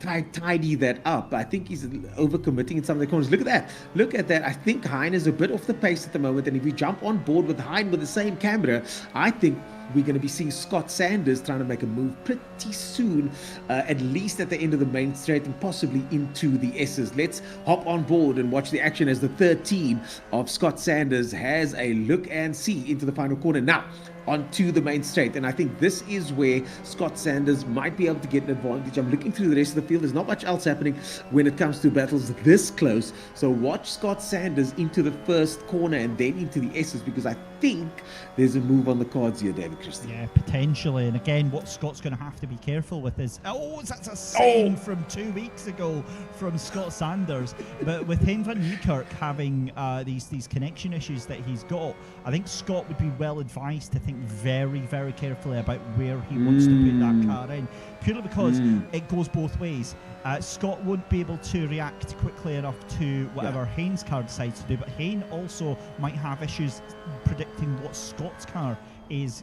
Speaker 2: tidy that up. I think he's overcommitting in some of the corners. Look at that. Look at that. I think Hein is a bit off the pace at the moment. And if we jump on board with Hein with the same camera, I think we're going to be seeing Scott Sanders trying to make a move pretty soon, at least at the end of the main straight and possibly into the S's. Let's hop on board and watch the action as the 13 of Scott Sanders has a look and see into the final corner. Now, onto the main straight, and I think this is where Scott Sanders might be able to get an advantage. I'm looking through the rest of the field. There's not much else happening when it comes to battles this close, so watch Scott Sanders into the first corner and then into the S's, because I think there's a move on the cards here, David Christie.
Speaker 3: Yeah, potentially. And again, what Scott's going to have to be careful with is, that's a sign from 2 weeks ago from Scott Sanders. But with Hein van Niekerk having these connection issues that he's got, I think Scott would be well advised to think very, very carefully about where he wants to put that car in, purely because it goes both ways. Scott won't be able to react quickly enough to whatever Hain's car decides to do, but Hein also might have issues predicting what Scott's car is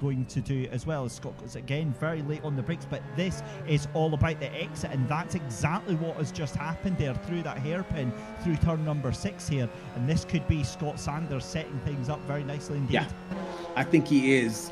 Speaker 3: going to do as well. As Scott goes again very late on the brakes, but this is all about the exit, and that's exactly what has just happened there through that hairpin through turn number 6 here, and this could be Scott Sanders setting things up very nicely indeed.
Speaker 2: Yeah, I think he is.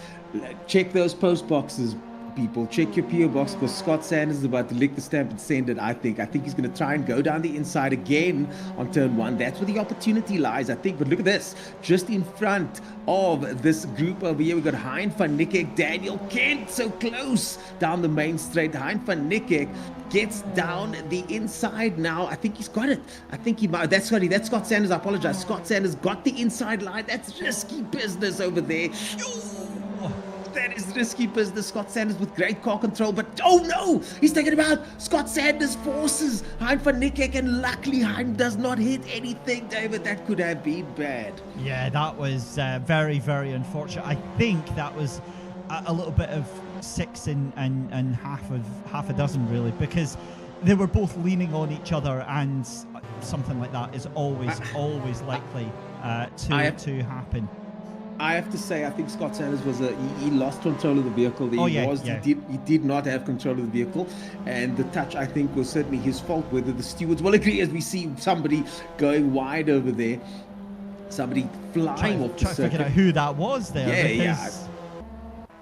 Speaker 2: Check those post boxes, people. Check your PO box, because Scott Sanders is about to lick the stamp and send it. I think he's going to try and go down the inside again on turn 1. That's where the opportunity lies, I think. But look at this, just in front of this group over here, we've got Hein van Niekerk, Daniel Kent, so close down the main straight. Hein van Niekerk gets down the inside now. I think he's got it. I think he might. That's Scott Sanders. I apologize. Scott Sanders got the inside line. That's risky business over there. That is risky business. Scott Sanders with great car control, but oh no, he's taken him out. Scott Sanders forces Hein van Niekerk, and luckily Hein does not hit anything, David. That could have been bad.
Speaker 3: Yeah, that was very, very unfortunate. I think that was a little bit of 6 and half a dozen, really, because they were both leaning on each other, and something like that is always likely to happen.
Speaker 2: I have to say, I think Scott Sanders he lost control of the vehicle. He did not have control of the vehicle, and the touch, I think, was certainly his fault. Whether the stewards will agree, as we see somebody going wide over there, somebody flying off the
Speaker 3: Try to figure out
Speaker 2: circuit.
Speaker 3: who that was there.
Speaker 2: Yeah.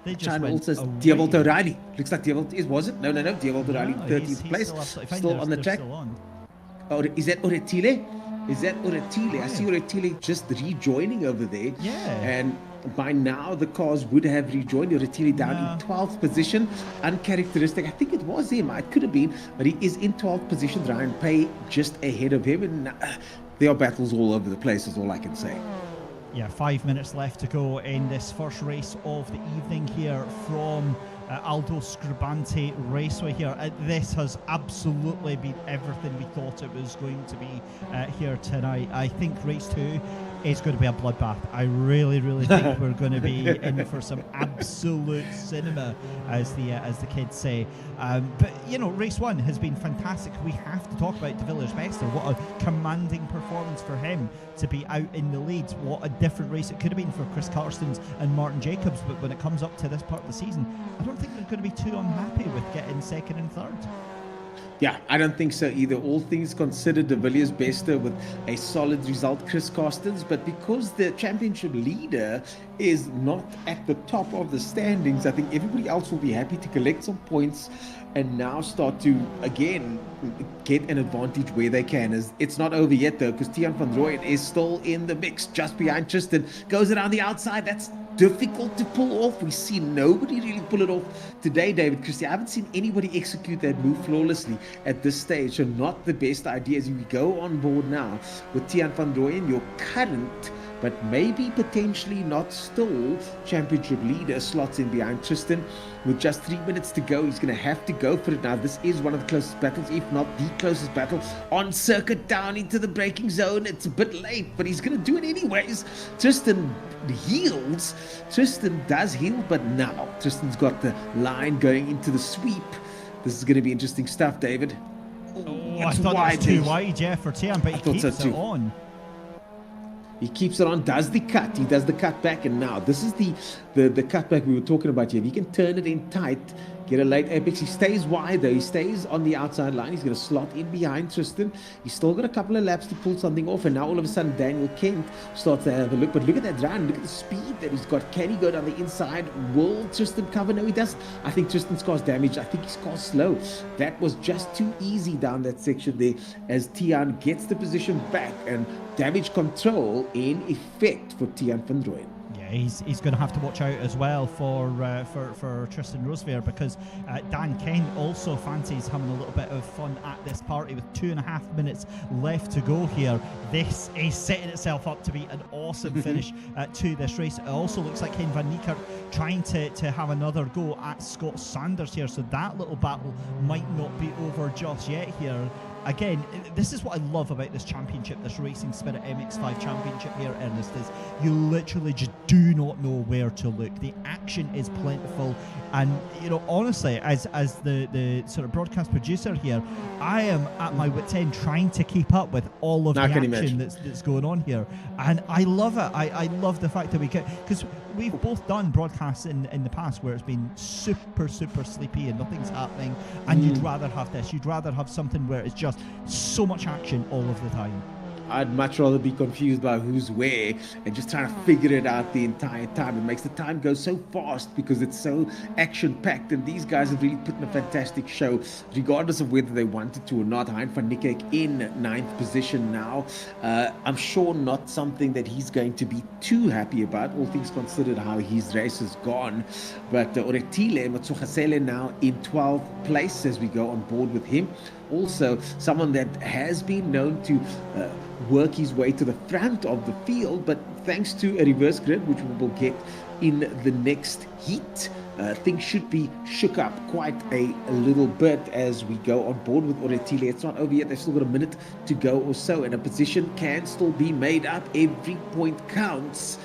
Speaker 3: They just
Speaker 2: China
Speaker 3: went
Speaker 2: also
Speaker 3: away.
Speaker 2: Diavolt O'Reilly. Looks like Diavolt was it? No. Diavolt O'Reilly,
Speaker 3: No,
Speaker 2: 13th
Speaker 3: he's
Speaker 2: place,
Speaker 3: still absolutely fine.
Speaker 2: still on the
Speaker 3: They're
Speaker 2: track.
Speaker 3: still on.
Speaker 2: Oh, is that Oretile? I see Oretile just rejoining over there.
Speaker 3: Yeah.
Speaker 2: And by now the cars would have rejoined. Oretile down in 12th position. Uncharacteristic. I think it was him. It could have been, but he is in 12th position. Ryan Pay just ahead of him, and there are battles all over the place. Is all I can say.
Speaker 3: Yeah, 5 minutes left to go in this first race of the evening here from Aldo Scribante Raceway here. This has absolutely been everything we thought it was going to be here tonight. I think race 2 is going to be a bloodbath. I really think we're going to be in for some absolute cinema, as the kids say. But you know, race 1 has been fantastic. We have to talk about De Villiers Bester. What a commanding performance for him to be out in the lead. What a different race it could have been for Chris Carstens and Martin Jacobs. But when it comes up to this part of the season, I don't think they're going to be too unhappy with getting second and third.
Speaker 2: Yeah, I don't think so either. All things considered, De Villiers Bester with a solid result, Chris Carstens. But because the championship leader is not at the top of the standings, I think everybody else will be happy to collect some points and now start to, again, get an advantage where they can. It's not over yet, though, because Tiaan van Rooyen is still in the mix, just behind Tristan. Goes around the outside. That's difficult to pull off. We see nobody really pull it off today, David Christie. I haven't seen anybody execute that move flawlessly at this stage, so not the best idea. As we go on board now with Tiaan van Rooyen, your current but maybe potentially not still championship leader, slots in behind Tristan. With just 3 minutes to go, he's going to have to go for it now. This is one of the closest battles, if not the closest battle on circuit, down into the braking zone. It's a bit late, but he's going to do it anyways. Tristan heals. Tristan does heal, but now Tristan's got the line going into the sweep. This is going to be interesting stuff, David.
Speaker 3: I thought that was too wide, yeah, for Tiaan, but he keeps it on.
Speaker 2: He keeps it on, does the cut. He does the cut back, and now this is the cutback we were talking about here. If he can turn it in tight, get a late apex. He stays wide though. He stays on the outside line. He's going to slot in behind Tristan. He's still got a couple of laps to pull something off, and now all of a sudden Daniel Kent starts to have a look. But look at that run. Look at the speed that he's got. Can he go down the inside? Will Tristan cover? No, he doesn't. I think Tristan's car's damaged. I think his car's slow. That was just too easy down that section there, as Tiaan gets the position back, and damage control in effect for Tiaan van Rooyen.
Speaker 3: Yeah, he's going to have to watch out as well for Tristan Rosevear, because Dan Kent also fancies having a little bit of fun at this party with 2.5 minutes left to go here. This is setting itself up to be an awesome finish to this race. It also looks like Ken van Niekerk trying to have another go at Scott Sanders here, so that little battle might not be over just yet here. Again, this is what I love about this championship, this Racing Spirit MX5 championship here, Ernest, is you literally just do not know where to look. The action is plentiful, and you know, honestly, as the sort of broadcast producer here, I am at my wit's end trying to keep up with all of the action that's going on here, and I love it. I love the fact that we get, because we've both done broadcasts in the past where it's been super sleepy and nothing's happening, and you'd rather have this. You'd rather have something where it's just so much action all of the time.
Speaker 2: I'd much rather be confused by who's where and just trying to figure it out the entire time. It makes the time go so fast because it's so action-packed, and these guys have really put in a fantastic show, regardless of whether they wanted to or not. Hein van Niekerk in 9th position now. I'm sure not something that he's going to be too happy about, all things considered how his race has gone. But Oretile Matsugasele now in 12th place as we go on board with him. Also, someone that has been known to work his way to the front of the field, but thanks to a reverse grid, which we will get in the next heat, things should be shook up quite a little bit as we go on board with Oretile. It's not over yet. They've still got a minute to go or so, and a position can still be made up. Every point counts,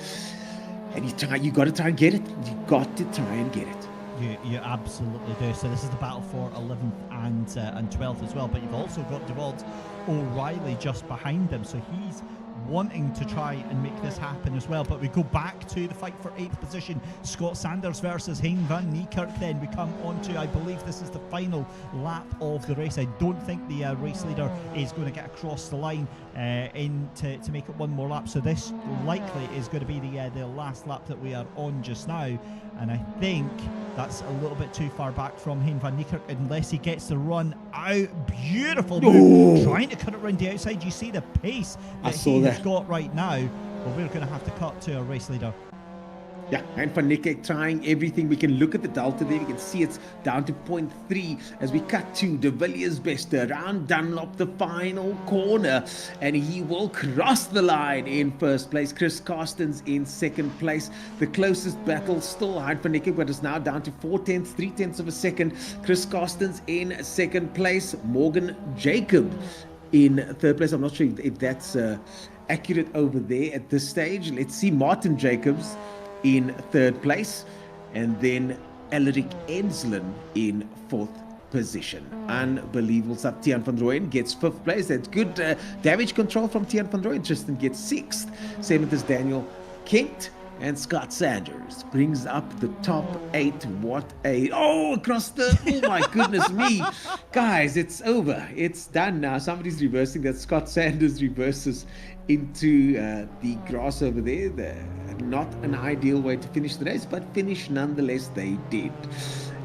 Speaker 2: and you got to try and get it. You got to try and get it.
Speaker 3: You absolutely do. So this is the battle for 11th and 12th as well. But you've also got Dewald O'Reilly just behind them. So he's wanting to try and make this happen as well. But we go back to the fight for 8th position. Scott Sanders versus Hein van Niekerk. Then we come on to, I believe this is the final lap of the race. I don't think the race leader is going to get across the line to make it one more lap. So this likely is going to be the last lap that we are on just now. And I think that's a little bit too far back from Hein van Niekerk unless he gets the run out. Beautiful move. Trying to cut it around the outside. You see the pace that he has got right now. But we're going to have to cut to a race leader.
Speaker 4: Yeah, and van Niekerk trying everything. We can look at the delta there. We can see it's down to 0.3 as we cut to De Villiers Best around Dunlop, the final corner. And he will cross the line in first place. Chris Carstens in second place. The closest battle still Hein van Niekerk, but it's now down to 3/10 of a second. Chris Carstens in second place. Morgan Jacob in third place. I'm not sure if that's accurate over there at this stage. Let's see Martin Jacobs in third place, and then Elric Enslen in fourth position. Unbelievable stuff. Tiaan van Rooyen gets fifth place. That's good damage control from Tiaan van Rooyen. Tristan gets sixth. Seventh is Daniel Kent. And Scott Sanders brings up the top 8. What a... Oh, across the... Oh, my goodness me. Guys, it's over. It's done now. Somebody's reversing that. Scott Sanders reverses into the grass over there. Not an ideal way to finish the race, but finish nonetheless they did.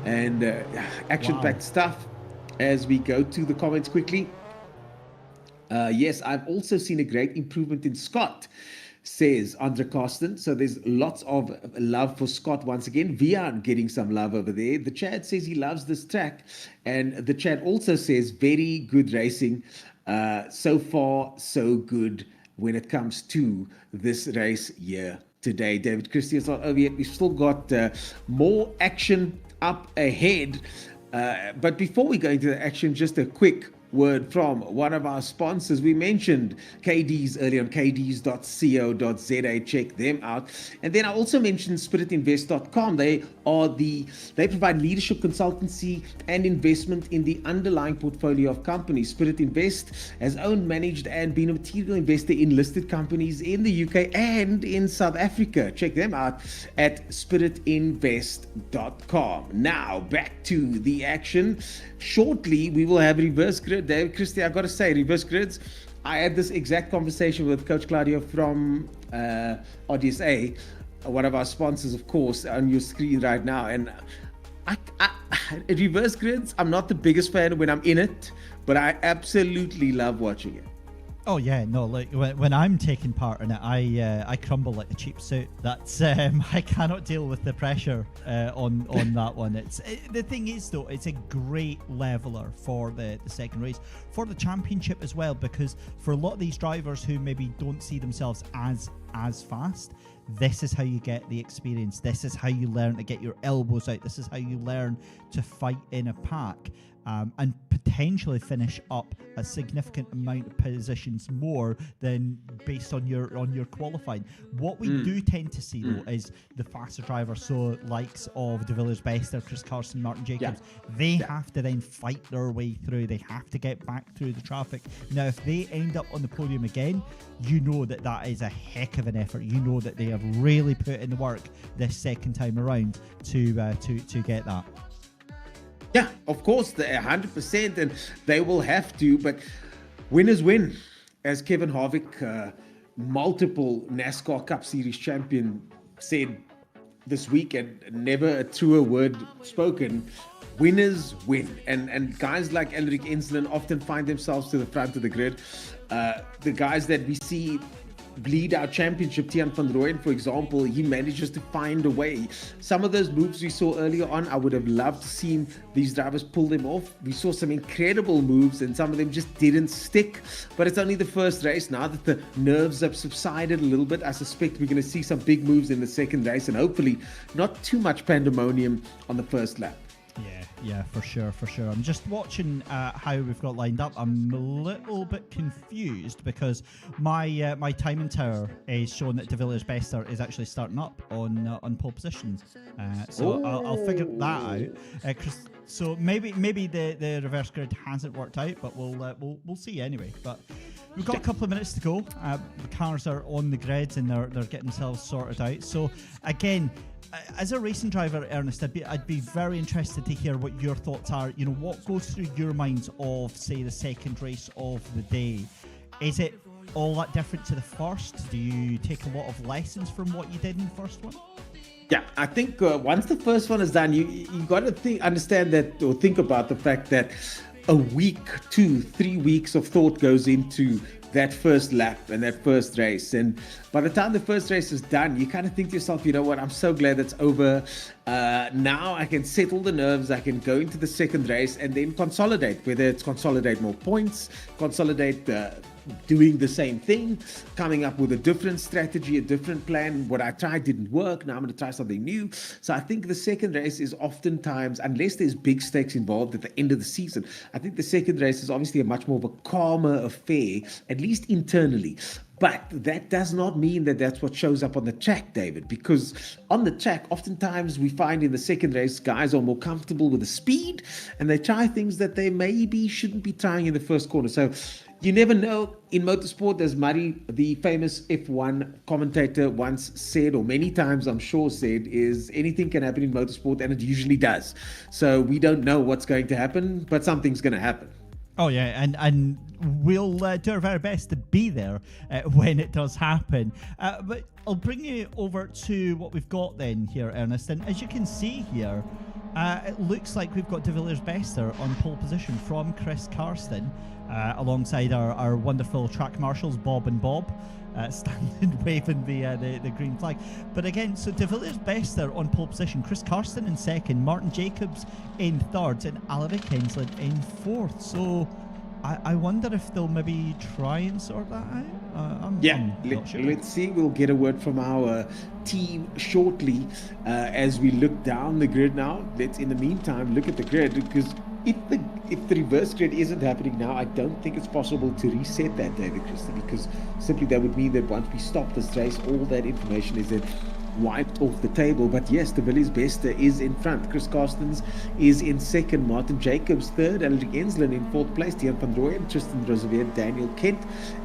Speaker 4: And action-packed stuff as we go to the comments quickly. Yes, I've also seen a great improvement in Scott, says Andre Carsten. So there's lots of love for Scott once again. Vian getting some love over there. The Chad says he loves this track. And the Chad also says very good racing. So far, so good when it comes to this race here today. David Christie is not over yet. We've still got more action up ahead. But before we go into the action, just a quick word from one of our sponsors. We mentioned KDs earlier on, kds.co.za. Check them out. And then I also mentioned spiritinvest.com. They provide leadership consultancy and investment in the underlying portfolio of companies. Spirit Invest has owned, managed, and been a material investor in listed companies in the UK and in South Africa. Check them out at spiritinvest.com. Now back to the action. Shortly we will have reverse grid. David Christie, I got to say, reverse grids. I had this exact conversation with Coach Claudio from RDSA, one of our sponsors, of course, on your screen right now. And I reverse grids, I'm not the biggest fan when I'm in it, but I absolutely love watching it.
Speaker 3: Oh yeah, no, like when I'm taking part in it, I crumble like a cheap suit. That's I cannot deal with the pressure on that one. The thing is though, it's a great leveler for the second race, for the championship as well, because for a lot of these drivers who maybe don't see themselves as fast, this is how you get the experience. This is how you learn to get your elbows out. This is how you learn to fight in a pack. And potentially finish up a significant amount of positions more than based on your qualifying. What we do tend to see though is the faster drivers, so likes of De Villiers Best or Chris Carson, Martin Jacobs, they have to then fight their way through. They have to get back through the traffic. Now, if they end up on the podium again, you know that is a heck of an effort. You know that they have really put in the work this second time around to get that.
Speaker 4: Yeah, of course, they're 100%, and they will have to, but winners win. As Kevin Harvick, multiple NASCAR Cup Series champion, said this week, and never a truer word spoken, winners win. And guys like Elric Enslen often find themselves to the front of the grid. The guys that we see bleed our championship, Tiaan van Rooyen, for example, he manages to find a way. Some of those moves we saw earlier on, I would have loved to see these drivers pull them off. We saw some incredible moves and some of them just didn't stick, but it's only the first race. Now that the nerves have subsided a little bit, I suspect we're going to see some big moves in the second race and hopefully not too much pandemonium on the first lap.
Speaker 3: Yeah, for sure. I'm just watching how we've got lined up. I'm a little bit confused because my timing tower is showing that De Villiers Bester is actually starting up on pole position. So I'll figure that out. Chris, so maybe the reverse grid hasn't worked out, but we'll see anyway. But we've got a couple of minutes to go. The cars are on the grids and they're getting themselves sorted out. So again, as a racing driver, Ernest, I'd be very interested to hear what your thoughts are. You know, what goes through your minds of, say, the second race of the day? Is it all that different to the first? Do you take a lot of lessons from what you did in the first one?
Speaker 2: Yeah, I think once the first one is done, you got to understand that, or think about the fact that a week, 2-3 weeks of thought goes into that first lap and that first race. And by the time the first race is done, you kind of think to yourself, you know what, I'm so glad it's over. Now I can settle the nerves. I can go into the second race and then consolidate, whether it's consolidate more points, consolidate doing the same thing, coming up with a different strategy, a different plan. What I tried didn't work. Now I'm going to try something new. So I think the second race is oftentimes, unless there's big stakes involved at the end of the season, I think the second race is obviously a much more of a calmer affair, at least internally. But that does not mean that that's what shows up on the track, David, because on the track, oftentimes we find in the second race, guys are more comfortable with the speed and they try things that they maybe shouldn't be trying in the first corner. So you never know. In motorsport, as Murray, the famous F1 commentator, once said, or many times I'm sure said, is anything can happen in motorsport, and it usually does. So we don't know what's going to happen, but something's going to happen.
Speaker 3: Oh yeah, and we'll do our very best to be there when it does happen. But I'll bring you over to what we've got then here, Ernest. And as you can see here, it looks like we've got De Villiers Bester on pole position from Chris Karsten, alongside our wonderful track marshals, Bob and Bob, standing waving the green flag. But again, so De Villiers Bester on pole position, Chris Karsten in second, Martin Jacobs in third, and Alaric Enslin in fourth. So I wonder if they'll maybe try and sort that out. I'm not sure.
Speaker 2: Let's see. We'll get a word from our team shortly as we look down the grid now. Let's, in the meantime, look at the grid, because if the reverse grid isn't happening now, I don't think it's possible to reset that, David Christie, because simply that would mean that once we stop this race, all that information is then wiped off the table. But yes, De Villiers Bester is in front. Chris Karstens is in second. Martin Jacobs third. Alaric Enslin in fourth place. Tiaan van Rooyen, Tristan Roosevelt, Daniel Kent,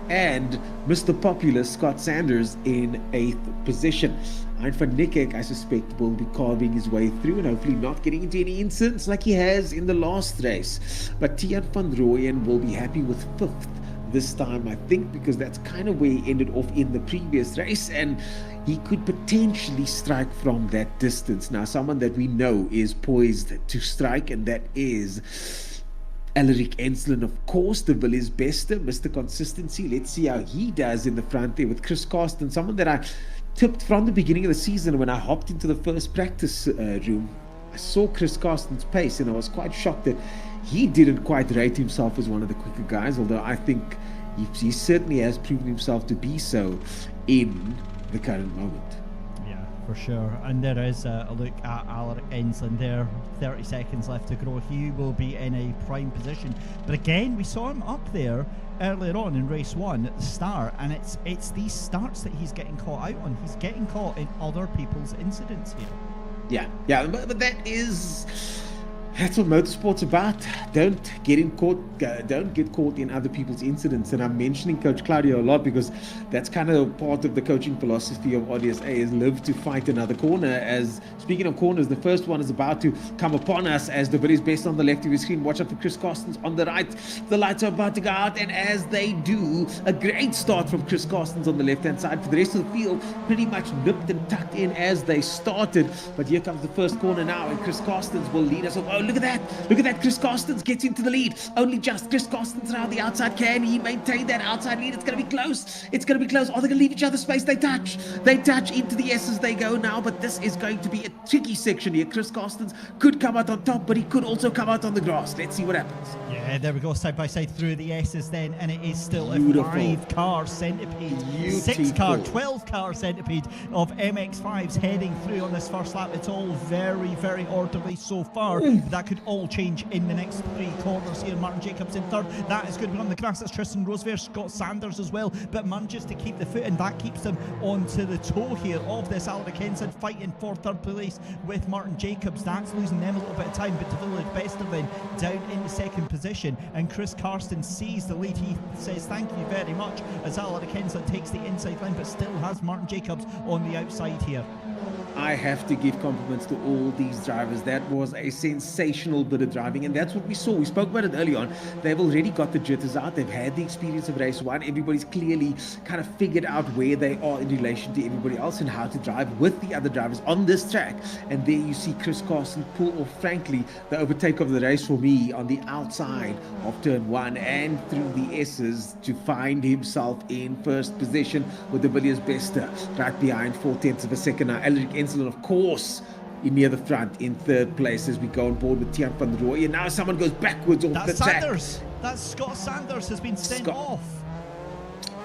Speaker 2: and Mr. Popular Scott Sanders in eighth position. Hein van Niekerk, I suspect, will be carving his way through and hopefully not getting into any incidents like he has in the last race. But Tiaan van Rooyen will be happy with fifth this time, I think, because that's kind of where he ended off in the previous race, and he could potentially strike from that distance. Now, someone that we know is poised to strike, and that is Alaric Enslin, of course. De Villiers Bester, Mr. Consistency. Let's see how he does in the front there with Chris Karsten, someone that I tipped from the beginning of the season when I hopped into the first practice room. I saw Chris Karsten's pace and I was quite shocked that he didn't quite rate himself as one of the quicker guys, although I think he certainly has proven himself to be so in the current moment.
Speaker 3: Yeah, for sure. And there is a look at Alaric Enslin there. 30 seconds left to go. He will be in a prime position. But again, we saw him up there earlier on in race one at the start, and it's these starts that he's getting caught out on. He's getting caught in other people's incidents here.
Speaker 2: Yeah, but that's what motorsport's about. Don't get caught in other people's incidents. And I'm mentioning Coach Claudio a lot because that's kind of part of the coaching philosophy of RDSA, is live to fight another corner. As speaking of corners, the first one is about to come upon us as De Villiers Bester on the left of your screen. Watch out for Chris Karstens on the right. The lights are about to go out, and as they do, a great start from Chris Karstens on the left-hand side. For the rest of the field, pretty much nipped and tucked in as they started. But here comes the first corner now, and Chris Karstens will lead us. Oh, look at that. Chris Karstens gets into the lead. Only just Chris Karstens around the outside. Can he maintain that outside lead? It's going to be close. Are they going to leave each other space? They touch into the S as they go now, but this is going to be a tricky section here. Chris Karstens could come out on top, but he could also come out on the grass. Let's see what happens.
Speaker 3: Yeah, there we go, side by side through the S's then, and it is still
Speaker 2: Beautiful.
Speaker 3: a 5-car centipede.
Speaker 2: Beautiful.
Speaker 3: 6-car, 12-car centipede of MX5s heading through on this first lap. It's all very, very orderly so far. That could all change in the next 3 corners here. Martin Jacobs in third. That is going to be on the grass. That's Tristan Rosevear, Scott Sanders as well, but manages to keep the foot, and that keeps them onto the toe here of this Alaric Ensign, fighting for third place with Martin Jacobs. That's losing them a little bit of time, but De Village Bester then down into second position, and Chris Karsten sees the lead. He says thank you very much as Alaric Ensign takes the inside line, but still has Martin Jacobs on the outside here.
Speaker 2: I have to give compliments to all these drivers. That was a sensational bit of driving, and that's what we saw. We spoke about it early on. They've already got the jitters out. They've had the experience of race one. Everybody's clearly kind of figured out where they are in relation to everybody else and how to drive with the other drivers on this track. And there you see Chris Carson pull off, frankly, the overtake of the race for me on the outside of turn one and through the S's to find himself in first position with the Villiers Bester right behind 4/10 of a second. Now, Alaric Ensign, of course, in near the front in third place as we go on board with Tiaan van Rooyen. And now someone goes backwards off
Speaker 3: That's
Speaker 2: the track.
Speaker 3: Sanders. That's Scott Sanders has been sent off.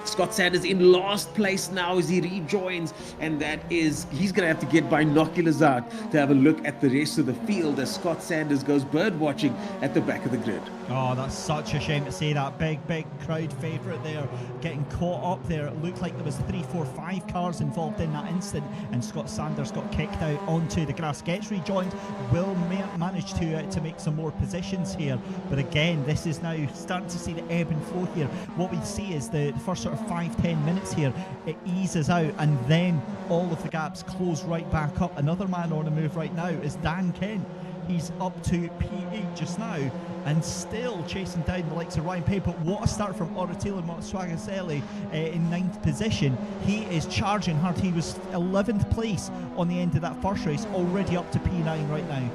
Speaker 2: Scott Sanders in last place now as he rejoins, and that is, he's going to have to get binoculars out to have a look at the rest of the field as Scott Sanders goes bird watching at the back of the grid.
Speaker 3: Oh, that's such a shame to see that big crowd favourite there getting caught up there. It looked like there was 3, 4, 5 cars involved in that instant, and Scott Sanders got kicked out onto the grass. Gets rejoined, will manage to make some more positions here, but again, this is now starting to see the ebb and flow here. What we see is the first sort of 5-10 minutes here, it eases out, and then all of the gaps close right back up. Another man on the move right now is Dan Kent. He's up to P8 just now and still chasing down the likes of Ryan Pay. But what a start from Oratilo Motswagaselli in 9th position. He is charging hard. He was 11th place on the end of that first race, already up to P9 right now.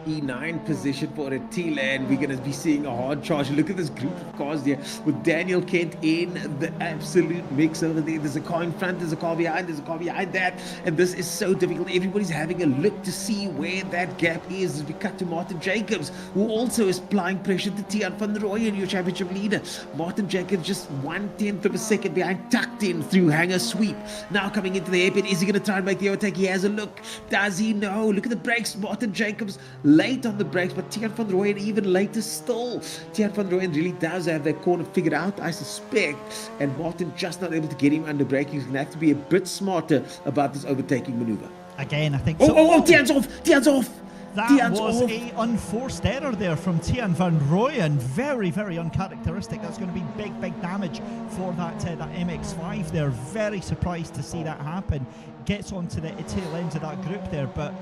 Speaker 2: P9 position for Attila, and we're going to be seeing a hard charge. Look at this group of cars there with Daniel Kent in the absolute mix over there. There's a car in front, there's a car behind, there's a car behind that, and this is so difficult. Everybody's having a look to see where that gap is as we cut to Martin Jacobs, who also is applying pressure to Tiaan van Rooyen, your championship leader. Martin Jacobs just 1/10 of a second behind, tucked in through hanger sweep. Now coming into the hairpin, is he going to try and make the overtake? He has a look. Does he? No. Look at the brakes. Martin Jacobs late on the brakes, but Tiaan van Rooyen even later still. Tiaan van Rooyen really does have that corner figured out, I suspect, and Martin just not able to get him under brake. He's going to have to be a bit smarter about this overtaking maneuver.
Speaker 3: Again, I think
Speaker 2: Oh,
Speaker 3: so.
Speaker 2: Tiaan's off! Tiaan's off!
Speaker 3: That
Speaker 2: Tiaan's
Speaker 3: was
Speaker 2: off.
Speaker 3: a unforced error there from Tiaan van Rooyen. Very, very uncharacteristic. That's going to be big damage for that MX5 there. Very surprised to see that happen. Gets onto the tail end of that group there, but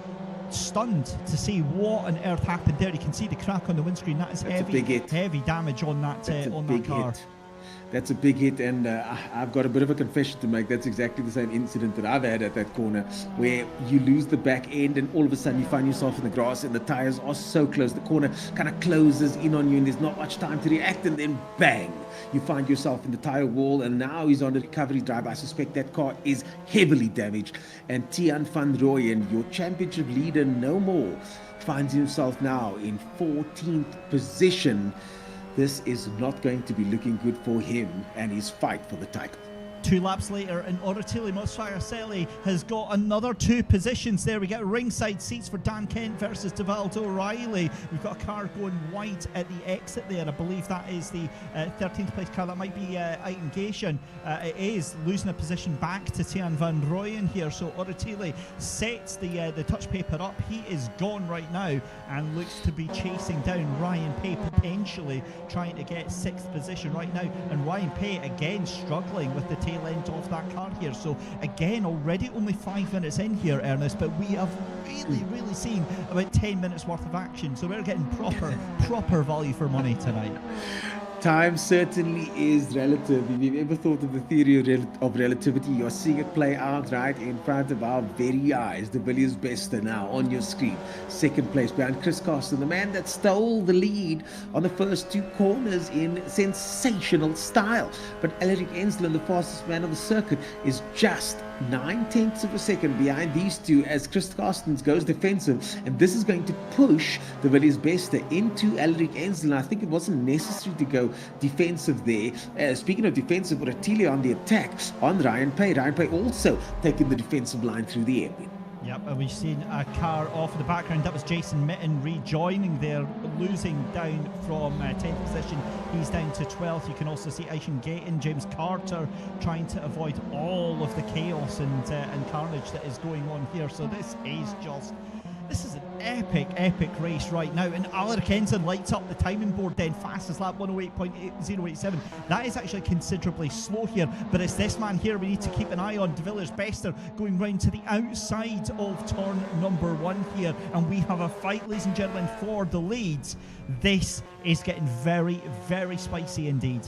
Speaker 3: stunned to see what on earth happened there. You can see the crack on the windscreen. That is heavy damage on that car.
Speaker 2: That's a big hit, and I've got a bit of a confession to make. That's exactly the same incident that I've had at that corner, where you lose the back end and all of a sudden you find yourself in the grass and the tires are so close. The corner kind of closes in on you and there's not much time to react, and then bang, you find yourself in the tire wall, and now he's on the recovery drive. I suspect that car is heavily damaged, and Tiaan van Rooyen, your championship leader no more, finds himself now in 14th position. This is not going to be looking good for him and his fight for the title.
Speaker 3: 2 laps later, and Oratili Motswagaselli has got another 2 positions there. We get ringside seats for Dan Kent versus Devaldo O'Reilly. We've got a car going white at the exit there. I believe that is the 13th place car. That might be Aiton Gation. It is losing a position back to Tiaan van Rooyen here. So Oratili sets the touch paper up. He is gone right now and looks to be chasing down Ryan Pay, potentially trying to get 6th position right now. And Ryan Pay again struggling with the tail end of that car here. So again, already only 5 minutes in here, Ernest, but we have really seen about 10 minutes worth of action. So we're getting proper value for money tonight.
Speaker 2: Time certainly is relative. If you've ever thought of the theory of relativity, you're seeing it play out right in front of our very eyes. De Villiers Bester now on your screen. 2nd place behind Chris Carson, the man that stole the lead on the first 2 corners in sensational style. But Alaric Ensign, the fastest man on the circuit, is just 9/10 of a second behind these 2 as Chris Carstens goes defensive, and this is going to push De Villiers Bester into Alaric Ensign. I think it wasn't necessary to go defensive there. Speaking of defensive, Oratili on the attack on Ryan Pay. Ryan Pay also taking the defensive line through the airpin.
Speaker 3: Yep, and we've seen a car off in the background. That was Jason Mitten rejoining there, losing down from 10th position. He's down to 12th. You can also see Aishan Gayton, James Carter trying to avoid all of the chaos and carnage that is going on here. So this is an epic race right now. And Alaric Ensign lights up the timing board then, fastest lap 108.087. That is actually considerably slow here, but it's this man here we need to keep an eye on. De Villiers Bester going round to the outside of turn number 1 here, and we have a fight, ladies and gentlemen, for the leads. This is getting very, very spicy indeed.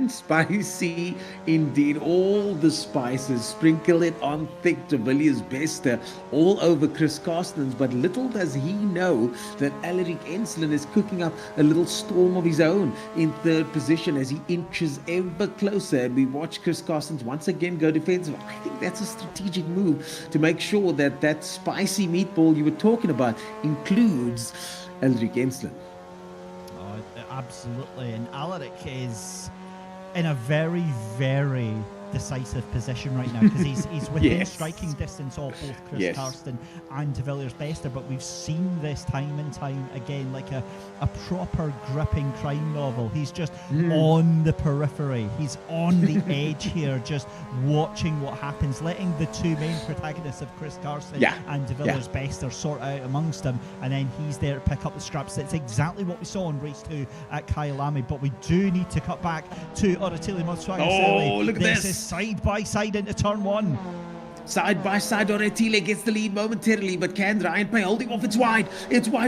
Speaker 4: Spicy indeed. All the spices, sprinkle it on thick. De Villiers Bester all over Chris Carstens, but little does he know that Alaric Enslin is cooking up a little storm of his own in third position as he inches ever closer, and we watch Chris Carstens once again go defensive. I think that's a strategic move to make sure that that spicy meatball you were talking about includes Alaric Enslin.
Speaker 3: Oh, absolutely, and Alaric is in a very, very decisive position right now because he's within
Speaker 2: Yes.
Speaker 3: striking distance of both Chris
Speaker 2: Yes.
Speaker 3: Karsten and De Villiers Bester, but we've seen this time and time again like a proper gripping crime novel. He's just on the periphery, he's on the edge here, just watching what happens, letting the two main protagonists of Chris Karsten and De Villiers Bester sort out amongst them, and then he's there to pick up the scraps. That's exactly what we saw in race 2 at Kyalami, but we do need to cut back to Oratili Motswaga.
Speaker 2: Oh, look at
Speaker 3: This
Speaker 2: this.
Speaker 3: is side by side into turn 1.
Speaker 4: Side by side, Oratile gets the lead momentarily, but can Ryan Pay holding off? It's wide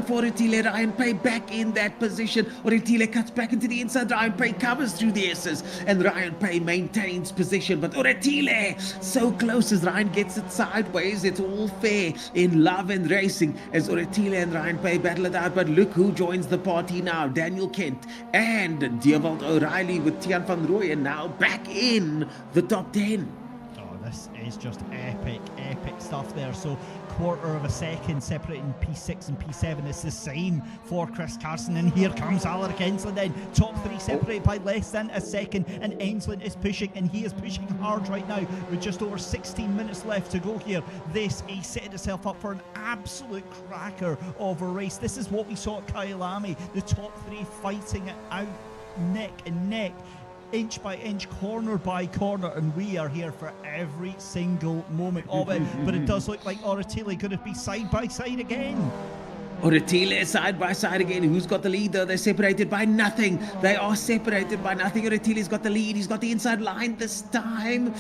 Speaker 4: for Oratile. Ryan Pay back in that position. Oratile cuts back into the inside. Ryan Pay covers through the S's, and Ryan Pay maintains position, but Oratile so close as Ryan gets it sideways. It's all fair in love and racing as Oratile and Ryan Pay battle it out, but look who joins the party now. Daniel Kent and Dewald O'Reilly with Tiaan van Rooyen now back in the top 10.
Speaker 3: This is just epic stuff there. So quarter of a second separating P6 and P7. It's the same for Chris Carson, and here comes Alaric Enslin then. Top 3 separated by less than a second, and Enslin is pushing, and he is pushing hard right now with just over 16 minutes left to go here. This is setting itself up for an absolute cracker of a race. This is what we saw at Kyalami, the top 3 fighting it out neck and neck, inch by inch, corner by corner, and we are here for every single moment of it. But it does look like Oratile going to be side by side again.
Speaker 4: Oratile side by side again. Who's got the lead though? They're separated by nothing. They are separated by nothing. Oratile's got the lead. He's got the inside line this time.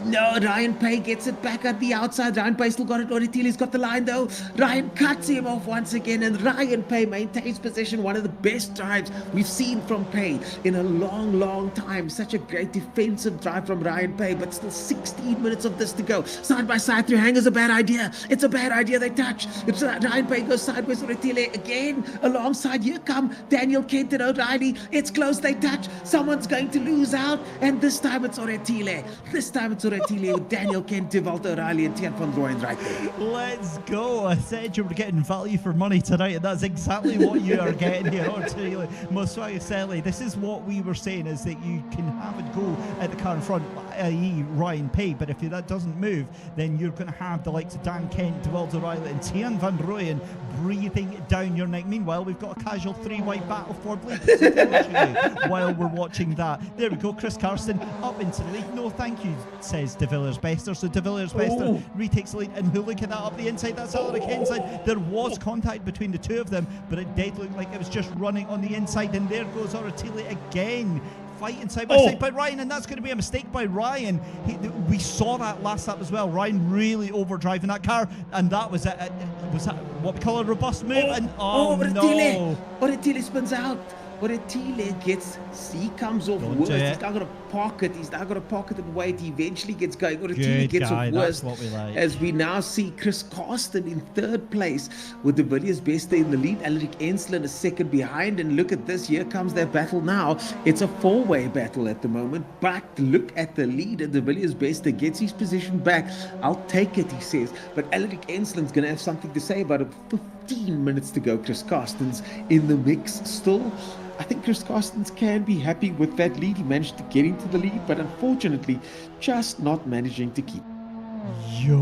Speaker 4: No, Ryan Pay gets it back at the outside. Ryan Pay still got it. Oratile's got the line though. Ryan cuts him off once again, and Ryan Pay maintains position. One of the best drives we've seen from Pay in a long time. Such a great defensive drive from Ryan Pay, but still 16 minutes of this to go. Side by side through hangers, a bad idea. It's a bad idea. They touch. It's Ryan Pay goes sideways. Oratile again alongside. Here come Daniel Kent and O'Reilly. It's close. They touch. Someone's going to lose out, and this time it's Oratile. This time it's Oratile with Daniel Kent, Dewald O'Reilly, and Tiaan van Rooyen right there.
Speaker 3: Let's go. I said you were getting value for money tonight, and that's exactly what you are getting here. Oratile Motswaga. This is what we were saying, is that you can have a go at the car in front, i.e. Ryan Pay, but if that doesn't move, then you're going to have the likes of Dan Kent, Dewald O'Reilly, and Tiaan van Rooyen breathing down your neck. Meanwhile, we've got a casual 3-wide battle for bleed while we're watching that. There we go. Chris Carson up into the lead. No, thank you, says De Villiers Bester. So De Villiers Bester retakes the lead, and who look at that up the inside? That's Alaric Enslin. There was contact between the two of them, but it did look like it was just running on the inside, and there goes Oratile again, fighting side by side by Ryan, and that's going to be a mistake by Ryan. We saw that last lap as well. Ryan really overdriving that car, and that was that what we call a robust move. And
Speaker 4: Oratile! Oratile spins out. Oratile he comes off worst. He's now got to pocket. He's now got to pocket and wait. He eventually gets going. Oratile gets off worst.
Speaker 3: That's what we like.
Speaker 4: As we now see Chris Carsten in third place with De Villiers Bester in the lead. Alaric Enslin a second behind. And look at this. Here comes their battle now. It's a 4-way battle at the moment. But look at the lead. And De Villiers Bester gets his position back. I'll take it, he says. But Alaric Enslin's going to have something to say about it. 15 minutes to go. Chris Carsten's in the mix still. I think Chris Carstens can be happy with that lead. He managed to get into the lead, but unfortunately just not managing to keep.
Speaker 3: Yo,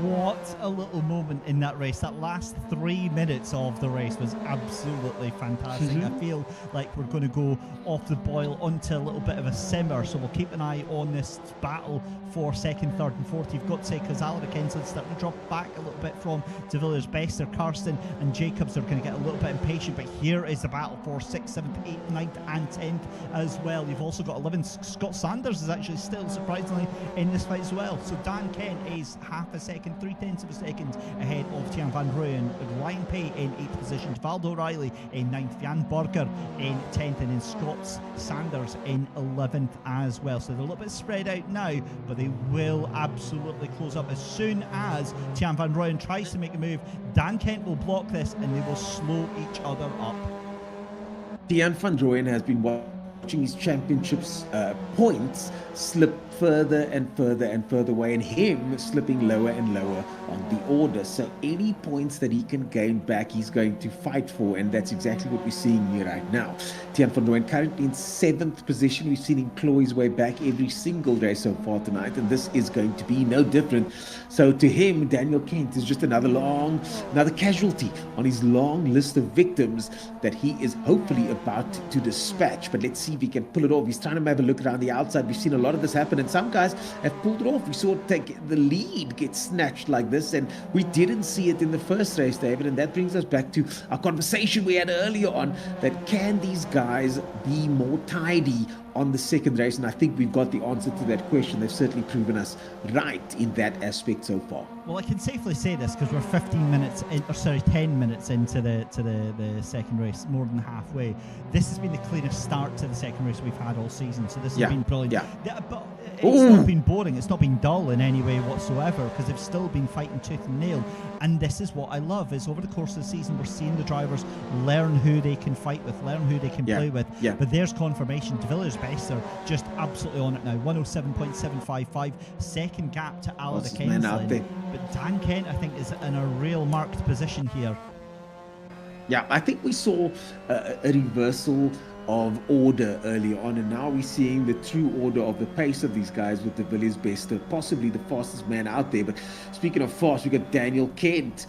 Speaker 3: what a little moment in that race. That last 3 minutes of the race was absolutely fantastic. I feel like we're going to go off the boil onto a little bit of a simmer, so we'll keep an eye on this battle for second, third and fourth. You've got to say, because Aldo Scribante starting to drop back a little bit from De Villiers Bester. Karsten and Jacobs are going to get a little bit impatient, but here is the battle for 6th, 7th, 8th, 9th and 10th as well. You've also got 11th. Scott Sanders is actually still surprisingly in this fight as well. So Dan Kent is half a second, 0.3 of a second ahead of Tian Van Rooyen. Ryan Pay in 8th position, Valdo O'Reilly in 9th, Jan Berger in 10th, and then Scott Sanders in 11th as well. So they're a little bit spread out now, but they will absolutely close up as soon as Tian Van Rooyen tries to make a move. Dan Kent will block this and they will slow each other up.
Speaker 2: Tian Van Rooyen has been watching his championships points slip further and further and further away, and him slipping lower and lower on the order. So any points that he can gain back, he's going to fight for, and that's exactly what we're seeing here right now. Tian Van Rooyen currently in 7th position. We've seen him claw his way back every single day so far tonight, and this is going to be no different. So to him, Daniel Kent is just another casualty on his long list of victims that he is hopefully about to dispatch. But let's see if he can pull it off. He's trying to have a look around the outside. We've seen a lot of this happen, and some guys have pulled it off. We saw the lead get snatched like this, and we didn't see it in the first race, David, and that brings us back to our conversation we had earlier on, that can these guys be more tidy on the second race? And I think we've got the answer to that question. They've certainly proven us right in that aspect so far.
Speaker 3: Well, I can safely say this because we're 10 minutes into the second race, more than halfway. This has been the cleanest start to the second race we've had all season. So this has been brilliant. Yeah, but it's not been boring. It's not been dull in any way whatsoever, because they've still been fighting tooth and nail. And this is what I love, is over the course of the season, we're seeing the drivers learn who they can fight with, learn who they can play with. Yeah. But there's confirmation. De Villiers Bester just absolutely on it now. 107.755, second gap to Aldo Scribante. But Dan Kent, I think, is in a real marked position here.
Speaker 2: Yeah, I think we saw a reversal of order earlier on, and now we're seeing the true order of the pace of these guys with De Villiers Bester, possibly the fastest man out there. But speaking of fast, we got Daniel Kent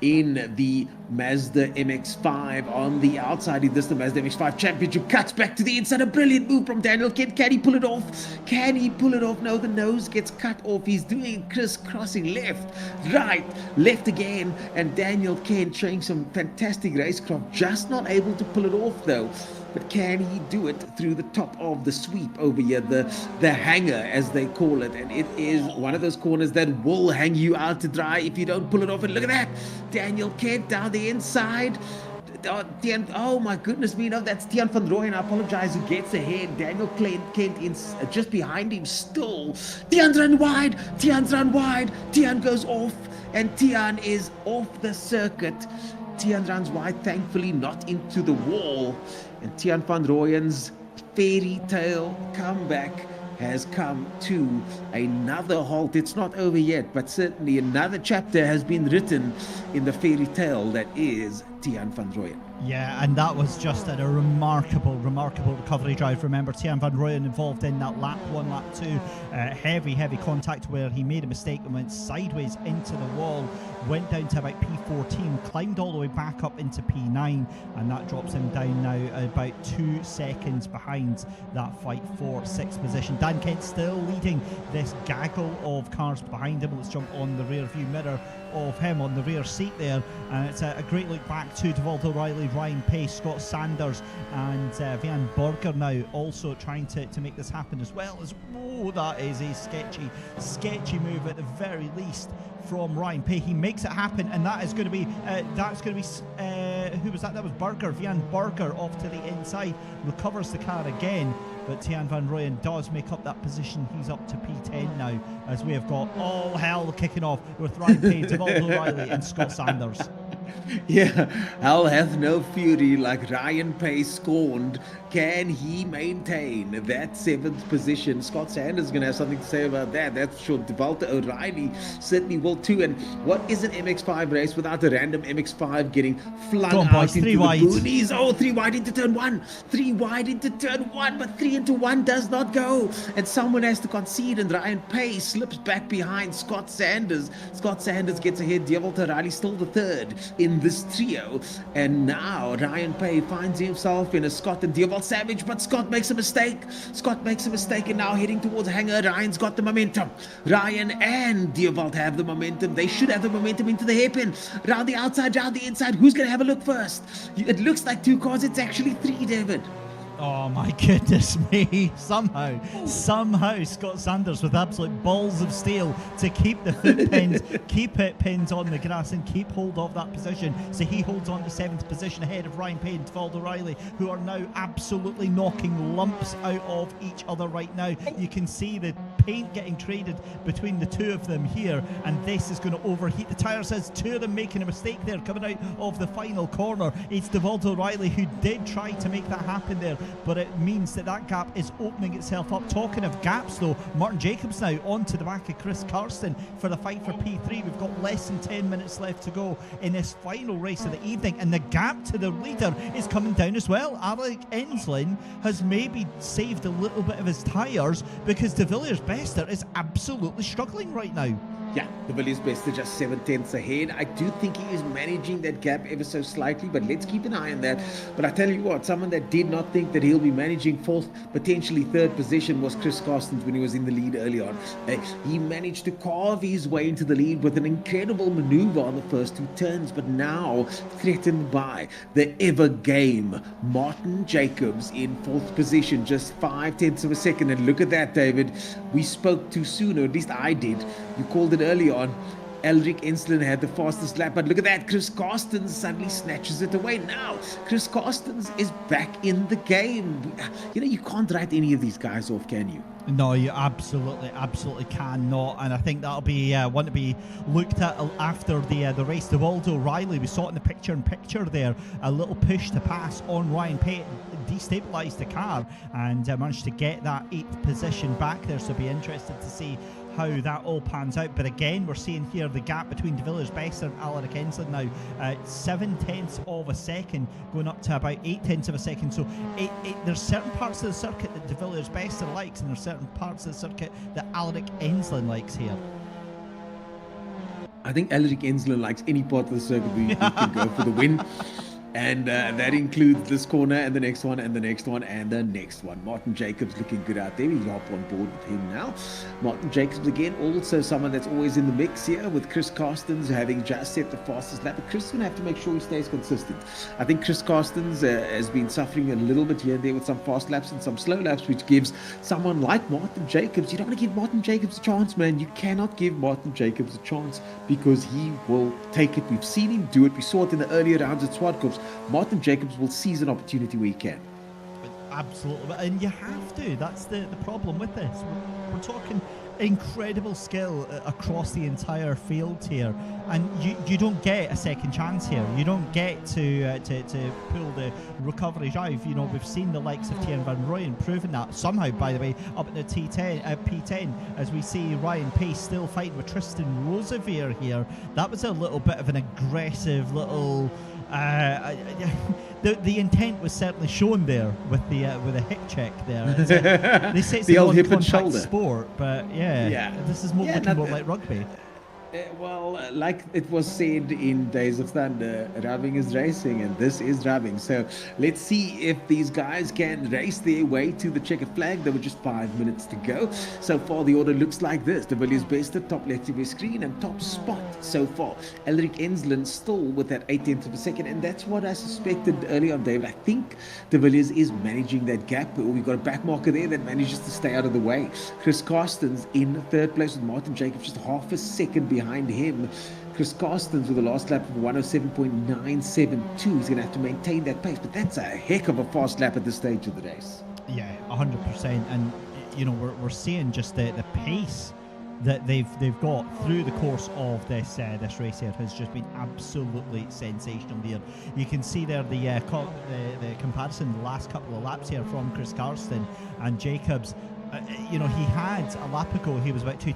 Speaker 2: in the Mazda MX5 on the outside. In this, the Mazda MX5 Championship cuts back to the inside. A brilliant move from Daniel Kent. Can he pull it off? Can he pull it off? No, the nose gets cut off. He's doing crisscrossing left, right, left again. And Daniel Kent showing some fantastic racecraft. Just not able to pull it off though. But can he do it through the top of the sweep over here, the hanger as they call it? And it is one of those corners that will hang you out to dry if you don't pull it off. And look at that, Daniel Kent down the inside. Oh my goodness me, no, that's Tian Van Rooyen, I apologize, who gets ahead. Daniel Kent in just behind him still. Tian's run wide, Tian goes off, and Tian is off the circuit. Tian runs wide, thankfully not into the wall. And Tian Van Rooyen's fairy tale comeback has come to another halt. It's not over yet, but certainly another chapter has been written in the fairy tale that is Tian Van Rooyen.
Speaker 3: Yeah, and that was just a remarkable recovery drive. Remember, Tian Van Rooyen involved in that lap 1, lap 2, heavy contact where he made a mistake and went sideways into the wall, went down to about P14, climbed all the way back up into P9, and that drops him down now about 2 seconds behind that fight for 6th position. Dan Kent still leading this gaggle of cars behind him. Let's jump on the rear view mirror of him on the rear seat there, and it's a great look back to Valdo O'Reilly, Ryan Pace, Scott Sanders and Jan Berger now also trying to make this happen as well. That is a sketchy move at the very least from Ryan Pace. He makes it happen, and that is going to be who was that? That was Berger, Jan Berger off to the inside, recovers the car again, but Tian Van Rooyen does make up that position. He's up to P10 now, as we have got all hell kicking off with Ryan Pace, Valdo O'Reilly and Scott Sanders.
Speaker 2: Yeah, hell hath no fury like Ryan Pace scorned Can he maintain that 7th position? Scott Sanders is going to have something to say about that. That's for sure. DeValter O'Reilly certainly will too. And what is an MX5 race without a random MX5 getting flung
Speaker 3: Go on,
Speaker 2: out
Speaker 3: boys,
Speaker 2: into
Speaker 3: three
Speaker 2: the
Speaker 3: wide.
Speaker 2: boonies? Oh, 3 wide into turn 1. 3 wide into turn 1, but 3 into 1 does not go. And someone has to concede, and Ryan Pace slips back behind Scott Sanders. Scott Sanders gets ahead. DeValter O'Reilly still the 3rd in this trio. And now Ryan Pace finds himself in a Scott and DeValter Savage, but Scott makes a mistake. Scott makes a mistake and now heading towards Hanger. Ryan's got the momentum. Ryan and DeValter have the momentum. They should have the momentum into the hairpin. Round the outside, round the inside. Who's going to have a look first? It looks like 2 cars. It's actually 3, David.
Speaker 3: Oh my goodness me. Somehow Scott Sanders with absolute balls of steel to keep the foot pins, keep it pinned on the grass and keep hold of that position. So he holds on to 7th position ahead of Ryan Payne and DeValter O'Reilly, who are now absolutely knocking lumps out of each other right now. You can see the paint getting traded between the 2 of them here, and this is going to overheat the tyres as 2 of them making a mistake there coming out of the final corner. It's DeValter O'Reilly who did try to make that happen there, but it means that gap is opening itself up. Talking of gaps though, Martin Jacobs now onto the back of Chris Karsten for the fight for P3. We've got less than 10 minutes left to go in this final race of the evening, and the gap to the leader is coming down as well. Alec Enslin has maybe saved a little bit of his tyres because De Villiers Bester is absolutely struggling right now.
Speaker 2: Yeah, De Villiers Bester just 7/10 ahead. I do think he is managing that gap ever so slightly, but let's keep an eye on that. But I tell you what, someone that did not think that he'll be managing 4th, potentially 3rd position was Chris Carstens when he was in the lead early on. He managed to carve his way into the lead with an incredible maneuver on the first 2 turns, but now threatened by the ever game Martin Jacobs in 4th position, just 0.5 of a second. And look at that, David. We spoke too soon, or at least I did. You called it early on. Elric Enslin had the fastest lap, but look at that. Chris Carstens suddenly snatches it away. Now, Chris Carstens is back in the game. You know, you can't write any of these guys off, can you?
Speaker 3: No, you absolutely cannot, and I think that'll be one to be looked at after the race. The Aldo O'Reilly, we saw it in the picture there, a little push to pass on Ryan Payton, destabilised the car and managed to get that 8th position back there, so be interested to see how that all pans out. But again, we're seeing here the gap between De Villiers Bester and Alaric Enslin now 7/10 of a second going up to about 8/10 of a second. So there's certain parts of the circuit that De Villiers Bester likes, and there's certain parts of the circuit that Alaric Enslin likes here.
Speaker 2: I think Alaric Enslin likes any part of the circuit we can go for the win. And that includes this corner and the next one and the next one and the next one. Martin Jacobs looking good out there. We hop on board with him now. Martin Jacobs again, also someone that's always in the mix here, with Chris Carstens having just set the fastest lap. But Chris is going to have to make sure he stays consistent. I think Chris Carstens has been suffering a little bit here and there with some fast laps and some slow laps, which gives someone like Martin Jacobs, you don't want to give Martin Jacobs a chance, man. You cannot give Martin Jacobs a chance because he will take it. We've seen him do it. We saw it in the earlier rounds at Swadkorps. Martin Jacobs will seize an opportunity where he can.
Speaker 3: Absolutely, and you have to. That's the problem with this. We're talking incredible skill across the entire field here, and you don't get a second chance here. You don't get to pull the recovery drive. You know, we've seen the likes of Thierry Van Rooyen proving that somehow, by the way, up at the P10, as we see Ryan Pace still fighting with Tristan Rosevear here. That was a little bit of an aggressive little the intent was certainly shown there with a hip check there. They say it's
Speaker 2: the
Speaker 3: a
Speaker 2: old hip and
Speaker 3: non-contact
Speaker 2: shoulder
Speaker 3: sport, but this is looking more like rugby.
Speaker 2: Well, like it was said in Days of Thunder, rubbing is racing, and this is rubbing. So let's see if these guys can race their way to the checkered flag. There were just 5 minutes to go. So far, the order looks like this. De Villiers Bester, top left of your screen, and top spot so far. Elric Enslin still with that 8/10 of a second, and that's what I suspected early on, David. I think De Villiers is managing that gap. We've got a back marker there that manages to stay out of the way. Chris Carstens in 3rd place with Martin Jacobs just half a second behind him. Chris Carstens with the last lap of 107.972. He's going to have to maintain that pace, but that's a heck of a fast lap at this stage of the race.
Speaker 3: Yeah, 100%. And you know, we're seeing just the pace that they've got through the course of this race here has just been absolutely sensational here. You can see there the comparison the last couple of laps here from Chris Carson and Jacobs. He had a lap ago, he was about 2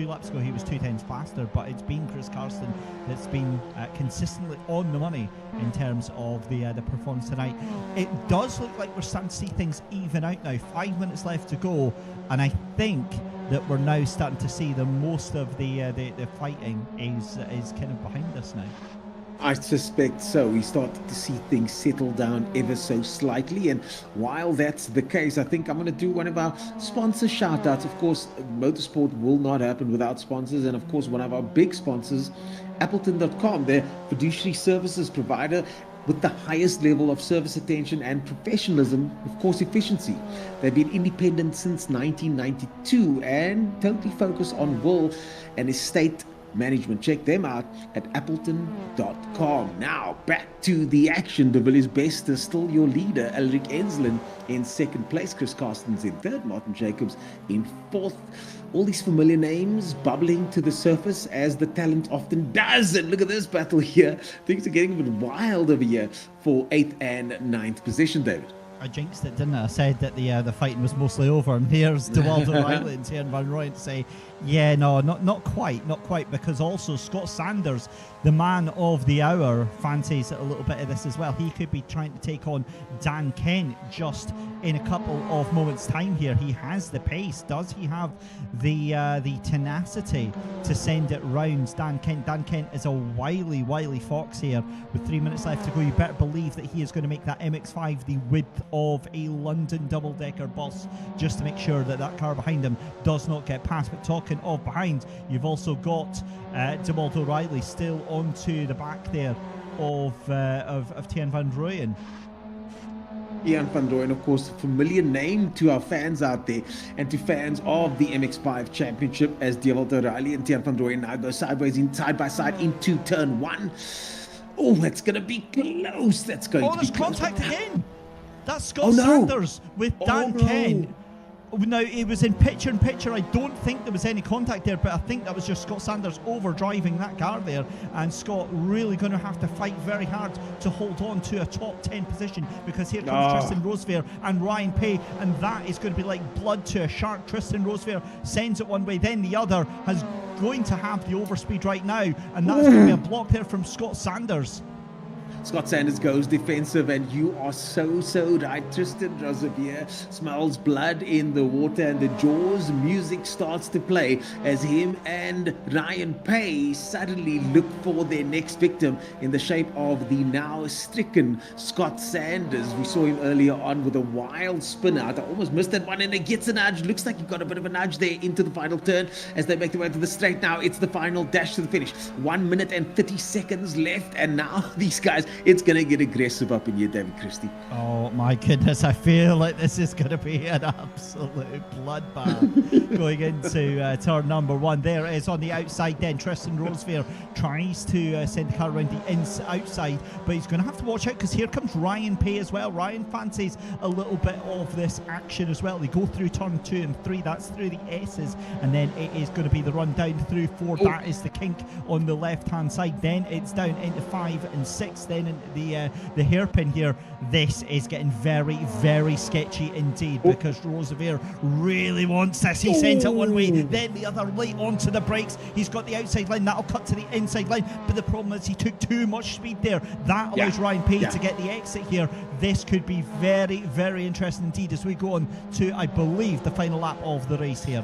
Speaker 3: laps ago, he was 2 tenths faster, but it's been Chris Carson that's been consistently on the money in terms of the performance tonight. It does look like we're starting to see things even out now. 5 minutes left to go, and I think that we're now starting to see the most of the fighting is kind of behind us now.
Speaker 2: I suspect so. We started to see things settle down ever so slightly, and while that's the case, I think I'm going to do one of our sponsor shout-outs. Of course, motorsport will not happen without sponsors, and of course one of our big sponsors, Appleton.com, their fiduciary services provider with the highest level of service attention and professionalism, of course efficiency. They've been independent since 1992 and totally focused on will and estate management. Check them out at appleton.com. Now back to the action. De Villiers Best is still your leader. Ulrich Ensslin in second place. Chris Carstens in third. Martin Jacobs in fourth. All these familiar names bubbling to the surface as the talent often does. And look at this battle here. Things are getting a bit wild over here for 8th and 9th position, David.
Speaker 3: I jinxed it, didn't I? I said that the fighting was mostly over, and here's Aldo Riley and Tiernan Van Rooyen to say, yeah, no, not quite, because also Scott Sanders, the man of the hour, fancies a little bit of this as well. He could be trying to take on Dan Kent just in a couple of moments' time here. He has the pace. Does he have the tenacity to send it round Dan Kent? Dan Kent is a wily fox here with 3 minutes left to go. You better believe that he is going to make that MX5 the width of a London double-decker bus just to make sure that car behind him does not get past. But talking of behind, you've also got Aldo Riley still onto the back there of Tiernan Van Rooyen.
Speaker 2: Tiernan Van Rooyen, of course, a familiar name to our fans out there and to fans of the MX5 Championship, as Aldo Riley and Tiernan Van Rooyen now go sideways side by side into turn one. Oh, that's going to be close. That's going to be close.
Speaker 3: Oh, there's contact again. That's Scott Sanders with Dan Kent. Now, it was in picture-in-picture. I don't think there was any contact there, but I think that was just Scott Sanders overdriving that car there, and Scott really going to have to fight very hard to hold on to a top 10 position, because here comes Tristan Rosevear and Ryan Pay, and that is going to be like blood to a shark. Tristan Rosevear sends it one way, then the other has going to have the overspeed right now, and that's going to be a block there from Scott Sanders.
Speaker 2: Scott Sanders goes defensive, and you are so right. Tristan Rosevear smells blood in the water, and the Jaws music starts to play as him and Ryan Pay suddenly look for their next victim in the shape of the now stricken Scott Sanders. We saw him earlier on with a wild spin out. I almost missed that one, and it gets a nudge. Looks like he got a bit of a nudge there into the final turn as they make their way to the straight. Now it's the final dash to the finish. 1 minute and 30 seconds left, and now these guys, it's going to get aggressive up in here, David Christie.
Speaker 3: Oh my goodness, I feel like this is going to be an absolute bloodbath going into turn number one. There it is on the outside then. Tristan Rosevear tries to send the car around the outside, but he's going to have to watch out because here comes Ryan Pay as well. Ryan fancies a little bit of this action as well. They go through turn 2 and 3, that's through the S's, and then it is going to be the run down through 4. That is the kink on the left hand side. Then it's down into 5 and 6, then into the hairpin here. This is getting very sketchy indeed, because Rosevear really wants this. He sends it one way, then the other, late onto the brakes. He's got the outside line, that'll cut to the inside line, but the problem is he took too much speed there. That allows Ryan Pay to get the exit here. This could be very interesting indeed as we go on to, I believe, the final lap of the race here.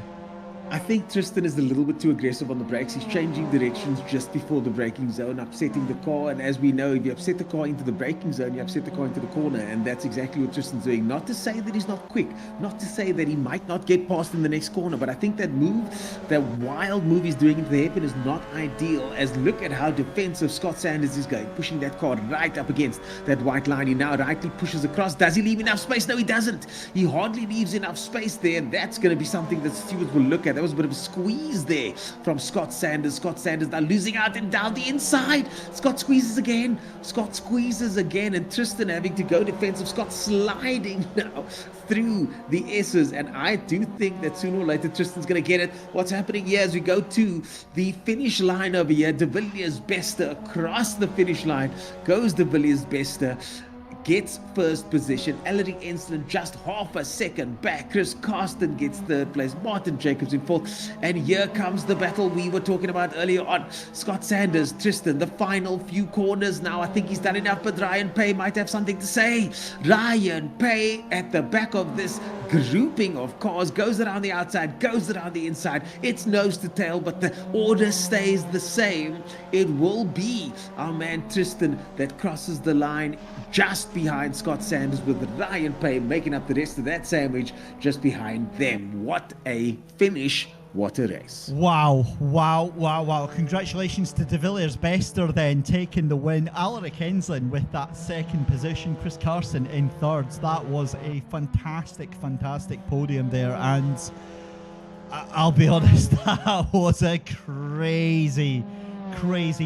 Speaker 2: I think Tristan is a little bit too aggressive on the brakes. He's changing directions just before the braking zone, upsetting the car. And as we know, if you upset the car into the braking zone, you upset the car into the corner. And that's exactly what Tristan's doing. Not to say that he's not quick, not to say that he might not get past in the next corner, but I think that move, that wild move he's doing into the hairpin is not ideal. As look at how defensive Scott Sanders is going, pushing that car right up against that white line. He now rightly pushes across. Does he leave enough space? No, he doesn't. He hardly leaves enough space there. And that's going to be something that stewards will look at. There was a bit of a squeeze there from Scott Sanders. Scott Sanders now losing out and down the inside. Scott squeezes again. Scott squeezes again, and Tristan having to go defensive. Scott sliding now through the S's, and I do think that sooner or later Tristan's going to get it. What's happening here as we go to the finish line over here? De Villiers Bester across the finish line goes De Villiers Bester. Gets first position. Alaric Ensslin just half a second back. Chris Carsten gets third place. Martin Jacobs in fourth. And here comes the battle we were talking about earlier on. Scott Sanders, Tristan, the final few corners now. I think he's done enough, but Ryan Pay might have something to say. Ryan Pay at the back of this grouping of cars goes around the outside, goes around the inside. It's nose to tail, but the order stays the same. It will be our man Tristan that crosses the line just behind Scott Sanders, with Ryan Pay making up the rest of that sandwich just behind them. What a finish. What a race.
Speaker 3: Wow. Congratulations to De Villiers Bester then taking the win. Alaric Ensslin with that second position. Chris Carson in thirds. That was a fantastic podium there. And I'll be honest, that was a crazy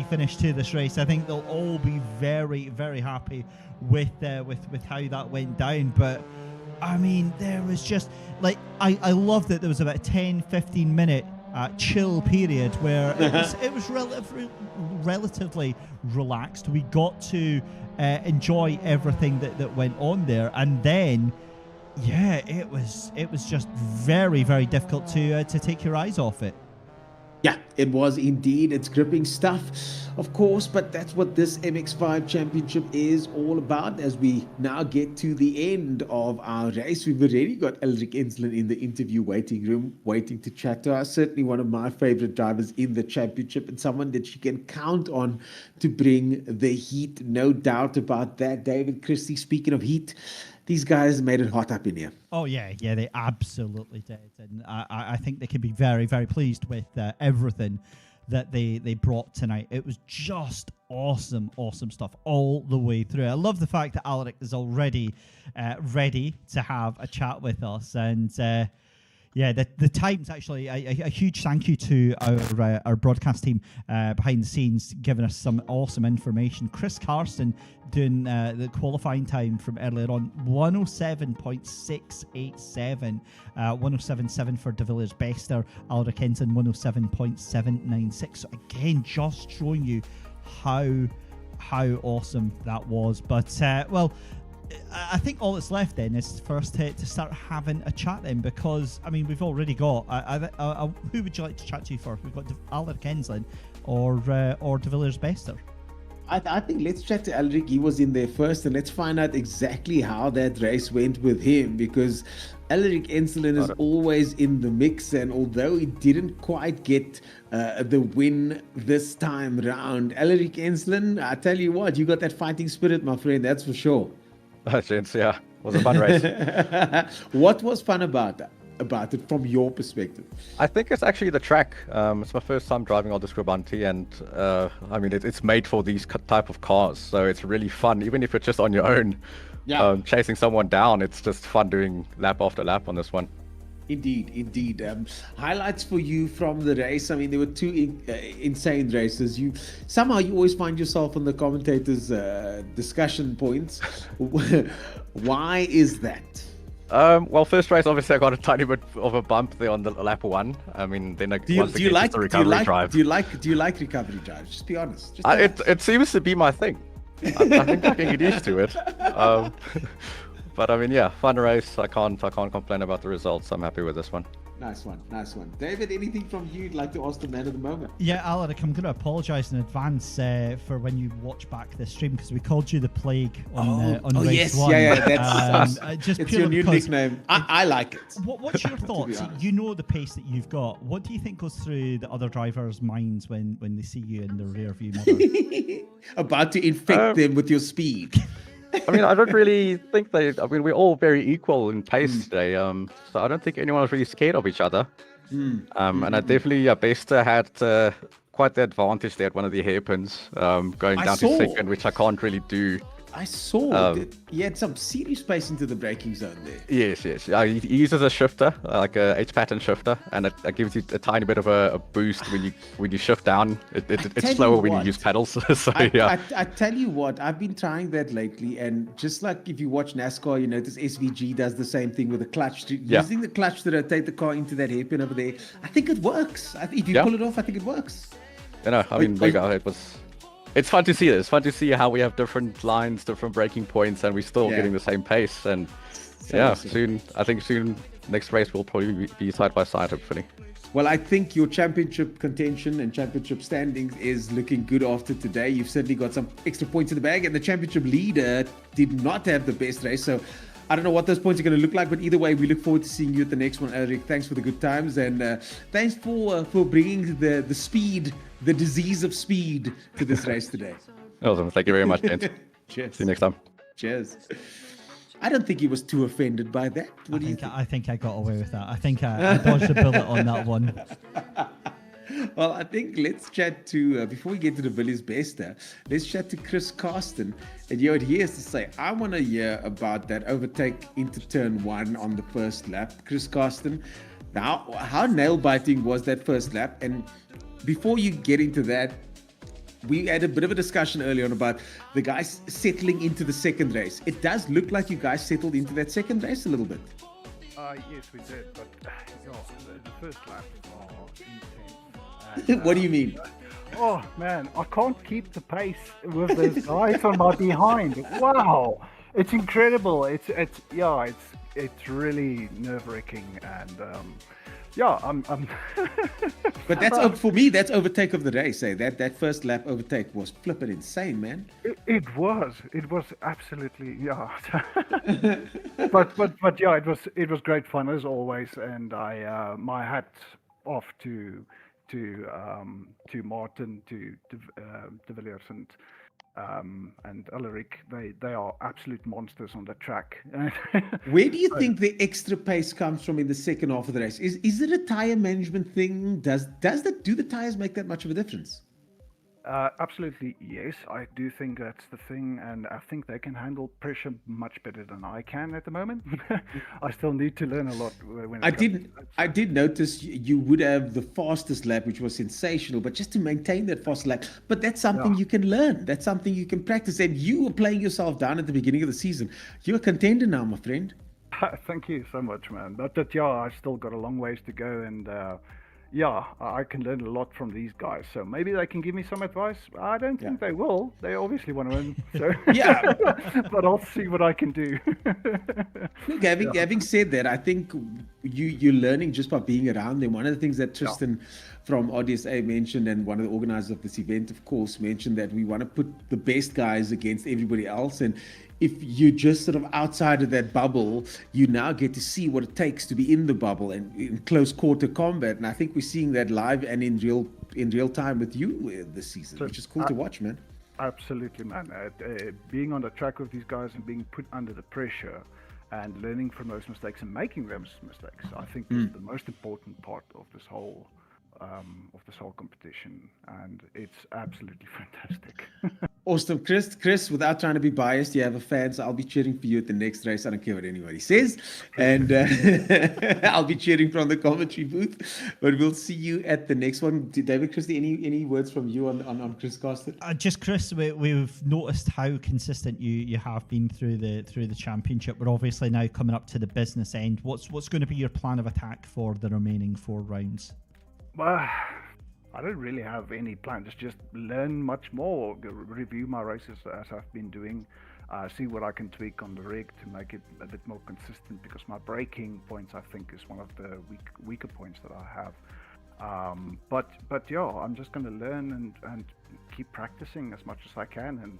Speaker 3: finish to this race. I think they'll all be very happy with how that went down. But I mean, there was just like I love that there was about a 10-15 minute chill period where it was relatively relaxed. We got to enjoy everything that went on there, and then it was just very difficult to take your eyes off it.
Speaker 2: Yeah, it was indeed. It's gripping stuff, of course, but that's what this MX5 Championship is all about. As we now get to the end of our race, we've already got Alaric Ensslin in the interview waiting room, waiting to chat to us. Certainly one of my favorite drivers in the championship, and someone that you can count on to bring the heat. No doubt about that. David Christie, speaking of heat, these guys made it hot up in here.
Speaker 3: Oh, yeah, they absolutely did. And I think they can be very pleased with everything that they brought tonight. It was just awesome stuff all the way through. I love the fact that Alaric is already ready to have a chat with us. And the times, actually, a huge thank you to our broadcast team behind the scenes, giving us some awesome information. Chris Carson doing the qualifying time from earlier on, 107.687, 107.7 for De Villiers Bester, Alaric Ensslin 107.796. So again, just showing you how awesome that was. But I think all that's left then is for us to start having a chat then, because I mean we've already got who would you like to chat to first? We've got Alaric Ensslin or De Villiers Bester.
Speaker 2: I think let's chat to Alaric. He was in there first, and let's find out exactly how that race went with him, because Alaric Ensslin is always in the mix, and although he didn't quite get the win this time round, Alaric Ensslin, I tell you what, you got that fighting spirit, my friend, that's for sure.
Speaker 5: Gents, yeah, it was a fun race.
Speaker 2: What was fun about it from your perspective?
Speaker 5: I think it's actually the track. It's my first time driving Aldo Scribante, and I mean, it's made for these type of cars, so it's really fun, even if it's just on your own.
Speaker 2: Yeah.
Speaker 5: Chasing someone down, it's just fun doing lap after lap on this one.
Speaker 2: Indeed. Highlights for you from the race. I mean, there were two insane races. You always find yourself on the commentators' discussion points. Why is that?
Speaker 5: Well, first race, obviously, I got a tiny bit of a bump there on the lap one. I mean, then
Speaker 2: Do you like recovery drives? Just be honest.
Speaker 5: It seems to be my thing. I think I can get used to it. But I mean, yeah, fun race. I can't complain about the results. I'm happy with this one.
Speaker 2: Nice one. David, anything from you you'd like to ask the man of the moment?
Speaker 3: Yeah, Alaric, I'm going to apologise in advance for when you watch back the stream, because we called you the Plague on race
Speaker 2: yes.
Speaker 3: one.
Speaker 2: Yeah, that's
Speaker 3: just
Speaker 2: it's your new nickname. I like it.
Speaker 3: What's your thoughts? You know the pace that you've got. What do you think goes through the other drivers' minds when they see you in the rear view mirror?
Speaker 2: About to infect them with your speed.
Speaker 5: I mean, I don't really think we're all very equal in pace today. So I don't think anyone was really scared of each other. And I definitely, Bester had quite the advantage there at one of the hairpins, going down to second, which I can't really do.
Speaker 2: I saw. He had some serious space into the braking zone there.
Speaker 5: Yes. He uses a shifter, like a H-pattern shifter, and it gives you a tiny bit of a boost when you shift down. It's slower when you use pedals. So yeah.
Speaker 2: I tell you what, I've been trying that lately, and just like if you watch NASCAR, you notice SVG does the same thing with the clutch, using the clutch to rotate the car into that hairpin over there. I think it works. If you pull it off, I think it works.
Speaker 5: I mean, it's fun to see this. It's fun to see how we have different lines, different braking points, and we're still getting the same pace. And
Speaker 2: awesome.
Speaker 5: soon, next race will probably be side by side, hopefully.
Speaker 2: Well, I think your championship contention and championship standings is looking good after today. You've certainly got some extra points in the bag, and the championship leader did not have the best race. So I don't know what those points are going to look like, but either way, we look forward to seeing you at the next one, Ulrich. Thanks for the good times, and thanks for bringing the speed, the disease of speed to this race today.
Speaker 5: Awesome. Thank you very much, Kent.
Speaker 2: Cheers.
Speaker 5: See you next time.
Speaker 2: Cheers. I don't think he was too offended by that. What do you think?
Speaker 3: I think I got away with that. I think I dodged a bullet on that one.
Speaker 2: Well, I think let's chat to, before we get to the Billy's Best, let's chat to Chris Carsten and hear what he has to say. I want to hear about that overtake into turn one on the first lap. Chris Carsten, now, how nail-biting was that first lap? And before you get into that, we had a bit of a discussion earlier on about the guys settling into the second race. It does look like you guys settled into that second race a little bit.
Speaker 6: Yes, we did, but the first lap intense.
Speaker 2: What do you mean?
Speaker 6: Oh man, I can't keep the pace with this guys on my behind. Wow, it's incredible. It's really nerve-wracking, and I'm
Speaker 2: But that's for me. That's overtake of the race. That first lap overtake was flipping insane, man.
Speaker 6: It was absolutely but yeah, it was great fun as always, and I my hat off to Martin, to De Villiers and Ulrich. They are absolute monsters on the track.
Speaker 2: Where do you think the extra pace comes from in the second half of the race? Is it a tire management thing? Do the tires make that much of a difference?
Speaker 6: Absolutely, yes. I do think that's the thing, and I think they can handle pressure much better than I can at the moment. I still need to learn a lot.
Speaker 2: I did notice you would have the fastest lap, which was sensational, but just to maintain that fast lap. But that's something you can learn. That's something you can practice. And you were playing yourself down at the beginning of the season. You're a contender now, my friend.
Speaker 6: Thank you so much, man. But I still got a long ways to go, and I can learn a lot from these guys. So maybe they can give me some advice. I don't think they will. They obviously want to win. So but I'll see what I can do.
Speaker 2: Look, having said that, I think you're learning just by being around them. One of the things that Tristan from RDSA mentioned, and one of the organizers of this event, of course, mentioned that we want to put the best guys against everybody else. And if you're just sort of outside of that bubble, you now get to see what it takes to be in the bubble and in close quarter combat. And I think we're seeing that live and in real time with you this season, which is cool to watch, man.
Speaker 6: Absolutely, man. Being on the track with these guys and being put under the pressure and learning from those mistakes and making those mistakes, I think is the most important part of this whole competition, and it's absolutely fantastic.
Speaker 2: Awesome. Chris, without trying to be biased, you have a fan, so I'll be cheering for you at the next race. I don't care what anybody says. And I'll be cheering from the commentary booth. But we'll see you at the next one. David, Christy, any words from you on Chris Carsten?
Speaker 3: Just Chris, we've noticed how consistent you have been through the championship. We're obviously now coming up to the business end. What's going to be your plan of attack for the remaining 4 rounds?
Speaker 6: Well, I don't really have any plans. Just learn much more, review my races as I've been doing, see what I can tweak on the rig to make it a bit more consistent, because my braking points, I think, is one of the weaker points that I have. But I'm just going to learn and keep practicing as much as I can, and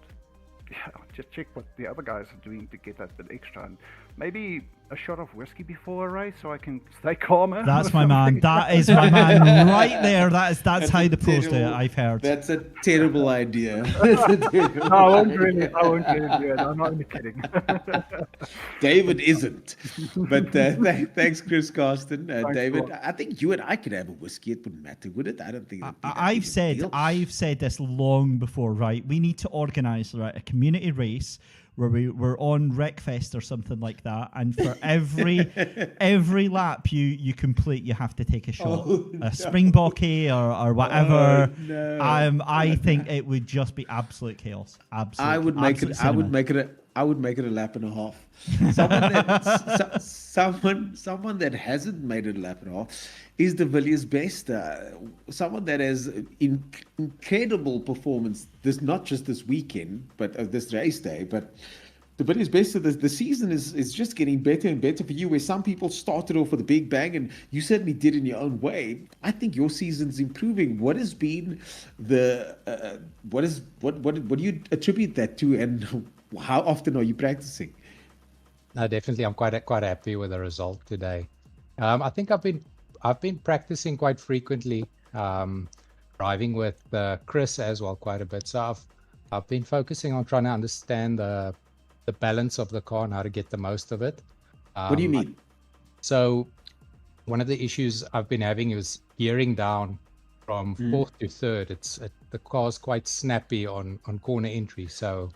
Speaker 6: just check what the other guys are doing to get that bit extra, and maybe a shot of whiskey before a race so I can stay calmer.
Speaker 3: That's my man. That is my man right there. That's how the pros do it, I've heard.
Speaker 2: That's a terrible idea.
Speaker 6: No, I won't really do it. I'm not even kidding.
Speaker 2: David isn't. But thanks, Chris Carsten. David, I think you and I could have a whiskey. It wouldn't matter, would it? I don't think.
Speaker 3: I've said this long before, right? We need to organise a community race where we were on Wreckfest or something like that, and for every lap you complete, you have to take a shot, a Springbokke or whatever.
Speaker 2: No.
Speaker 3: I think it would just be absolute chaos. Absolute.
Speaker 2: I would make it. I would make it a lap and a half. Someone that hasn't made it a lap and a half is De Villiers Beste. Someone that has incredible performance. This not just this weekend, but this race day. But De Villiers Beste, the season is just getting better and better for you. Where some people started off with a big bang, and you certainly did in your own way. I think your season's improving. What has been the what do you attribute that to, and how often are you practicing?
Speaker 7: No, definitely, I'm quite happy with the result today. I think I've been practicing quite frequently, driving with Chris as well quite a bit. So I've been focusing on trying to understand the balance of the car and how to get the most of it.
Speaker 2: What do you mean?
Speaker 7: So one of the issues I've been having is gearing down from fourth to third. The car's quite snappy on corner entry, so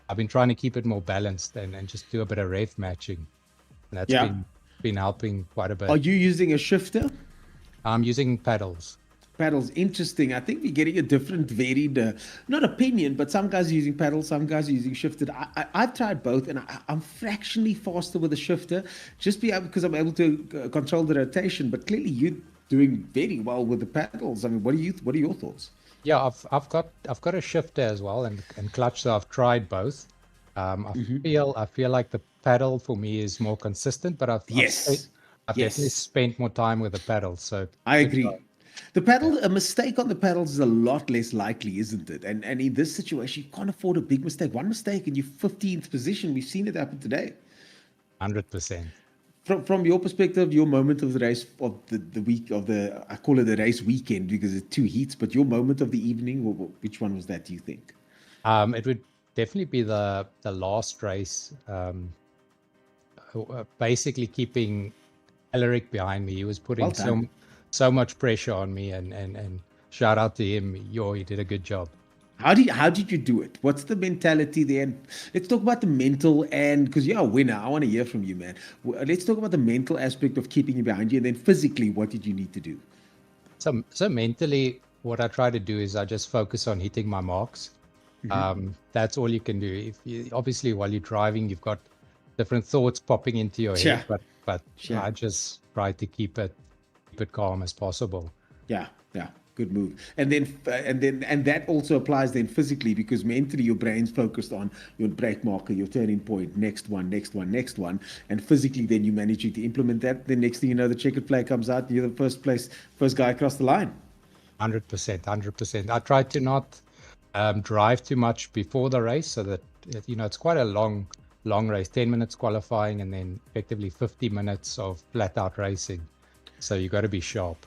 Speaker 7: I've been trying to keep it more balanced and just do a bit of rev matching. And that's been helping quite a bit.
Speaker 2: Are you using a shifter?
Speaker 7: I'm using paddles.
Speaker 2: Paddles, interesting. I think we're getting a different, varied, not opinion, but some guys are using paddles, some guys are using shifted. I've tried both, and I'm fractionally faster with a shifter, just because I'm able to control the rotation. But clearly, you're doing very well with the paddles. I mean, what are your thoughts?
Speaker 7: Yeah, I've got a shifter as well and clutch, so I've tried both. I feel like the paddle for me is more consistent, but I've definitely spent more time with the paddle. So
Speaker 2: I agree. The paddle, a mistake on the paddles is a lot less likely, isn't it? And in this situation, you can't afford a big mistake. One mistake and you're 15th position. We've seen it happen today.
Speaker 7: 100%.
Speaker 2: From your perspective, your moment of the race of the week of I call it the race weekend because it's 2 heats, but your moment of the evening, which one was that, do you think?
Speaker 7: It would definitely be the last race. Basically keeping Alaric behind me. He was putting so much pressure on me, and shout out to him. He did a good job.
Speaker 2: How did you do it? What's the mentality there? And let's talk about the mental, and because you're a winner, I want to hear from you, man. Let's talk about the mental aspect of keeping you behind you, and then physically, what did you need to do?
Speaker 7: So mentally, what I try to do is I just focus on hitting my marks. That's all you can do. Obviously, while you're driving, you've got different thoughts popping into your head, but I just try to keep it calm as possible.
Speaker 2: Yeah, good move. And that also applies then physically, because mentally your brain's focused on your brake marker, your turning point, next one, and physically then you manage to implement that. Then next thing you know, the checkered flag comes out, you're the first guy across the line.
Speaker 7: 100%. I try to not drive too much before the race, so that it's quite a long race, 10 minutes qualifying and then effectively 50 minutes of flat out racing. So you got to be sharp.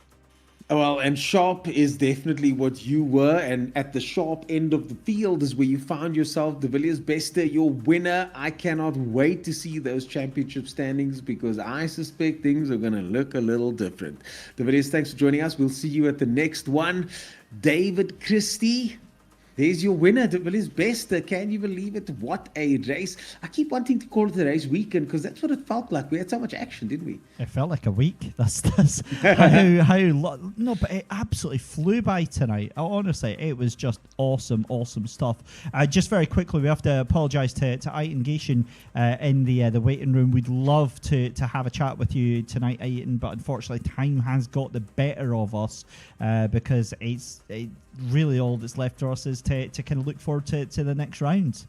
Speaker 2: Well, and sharp is definitely what you were, and at the sharp end of the field is where you found yourself. De Villiers Beste, your winner. I cannot wait to see those championship standings, because I suspect things are going to look a little different. De Villiers, thanks for joining us. We'll see you at the next one. David Christie, there's your winner, De Villiers Beste. Can you believe it? What a race. I keep wanting to call it the race weekend, because that's what it felt like. We had so much action, didn't we?
Speaker 3: It felt like a week. That's no, but it absolutely flew by tonight. Honestly, it was just awesome stuff. Just very quickly, we have to apologise to Aiton Gaishan in the waiting room. We'd love to have a chat with you tonight, Aiton, but unfortunately time has got the better of us, because it's really all that's left for us is to kind of look forward to the next round.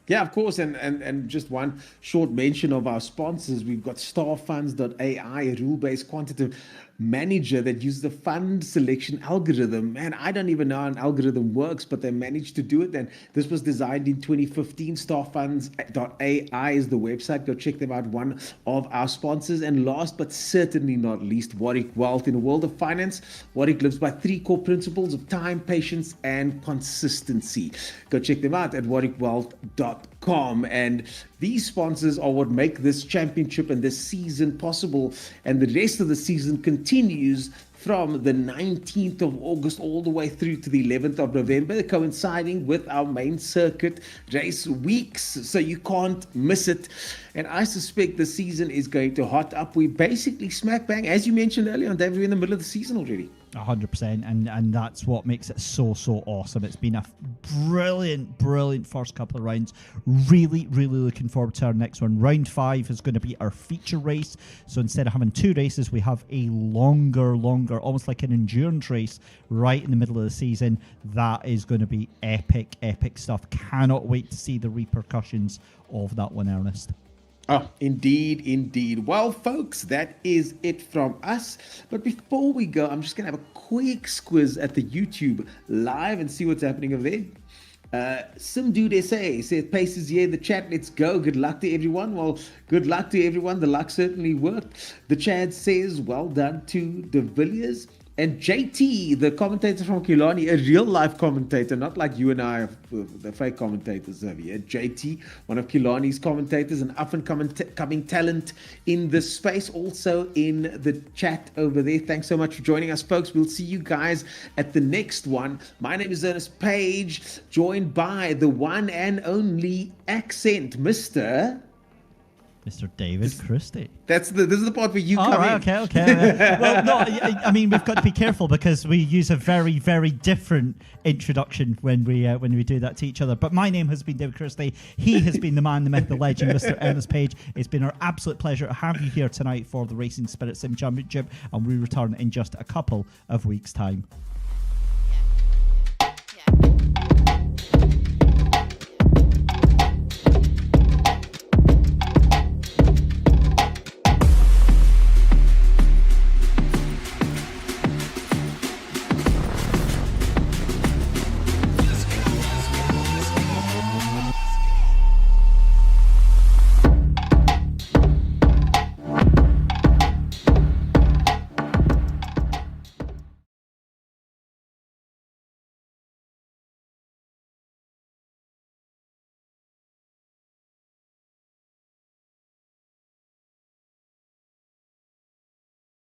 Speaker 2: Yeah, of course, and just one short mention of our sponsors. We've got starfunds.ai, a rule-based quantitative manager that uses the fund selection algorithm. Man, I don't even know how an algorithm works, but they managed to do it. And this was designed in 2015. Starfunds.ai is the website. Go check them out. One of our sponsors. And last but certainly not least, Warwick Wealth. In a world of finance, Warwick lives by 3 core principles of time, patience, and consistency. Go check them out at warwickwealth.com. And these sponsors are what make this championship and this season possible, and the rest of the season continues from the 19th of August all the way through to the 11th of November, coinciding with our main circuit race weeks, so you can't miss it. And I suspect the season is going to hot up. We basically smack bang, as you mentioned earlier on, David, we're in the middle of the season already.
Speaker 3: 100%, and that's what makes it so awesome. It's been a brilliant first couple of rounds. Really looking forward to our next one. Round 5 is going to be our feature race, so instead of having 2 races, we have a longer, almost like an endurance race right in the middle of the season. That is going to be epic stuff. Cannot wait to see the repercussions of that one, Ernest.
Speaker 2: Oh, indeed. Well, folks, that is it from us. But before we go, I'm just going to have a quick squiz at the YouTube live and see what's happening over there. Simdude SA says, Pace is here in the chat. Let's go. Good luck to everyone. Well, good luck to everyone. The luck certainly worked. The Chad says, well done to De Villiers. And JT, the commentator from Killarney, a real life commentator, not like you and I, the fake commentators over here. JT, one of Killarney's commentators, an up and coming talent in this space, also in the chat over there. Thanks so much for joining us, folks. We'll see you guys at the next one. My name is Ernest Page, joined by the one and only accent, Mr.
Speaker 3: David Christie.
Speaker 2: This is the part where you come in.
Speaker 3: Okay. Well, no, I mean, we've got to be careful because we use a very different introduction when we do that to each other. But my name has been David Christie. He has been the man, the myth, the legend, Mr. Ernest Page. It's been our absolute pleasure to have you here tonight for the Racing Spirit Sim Championship, and we return in just a couple of weeks' time.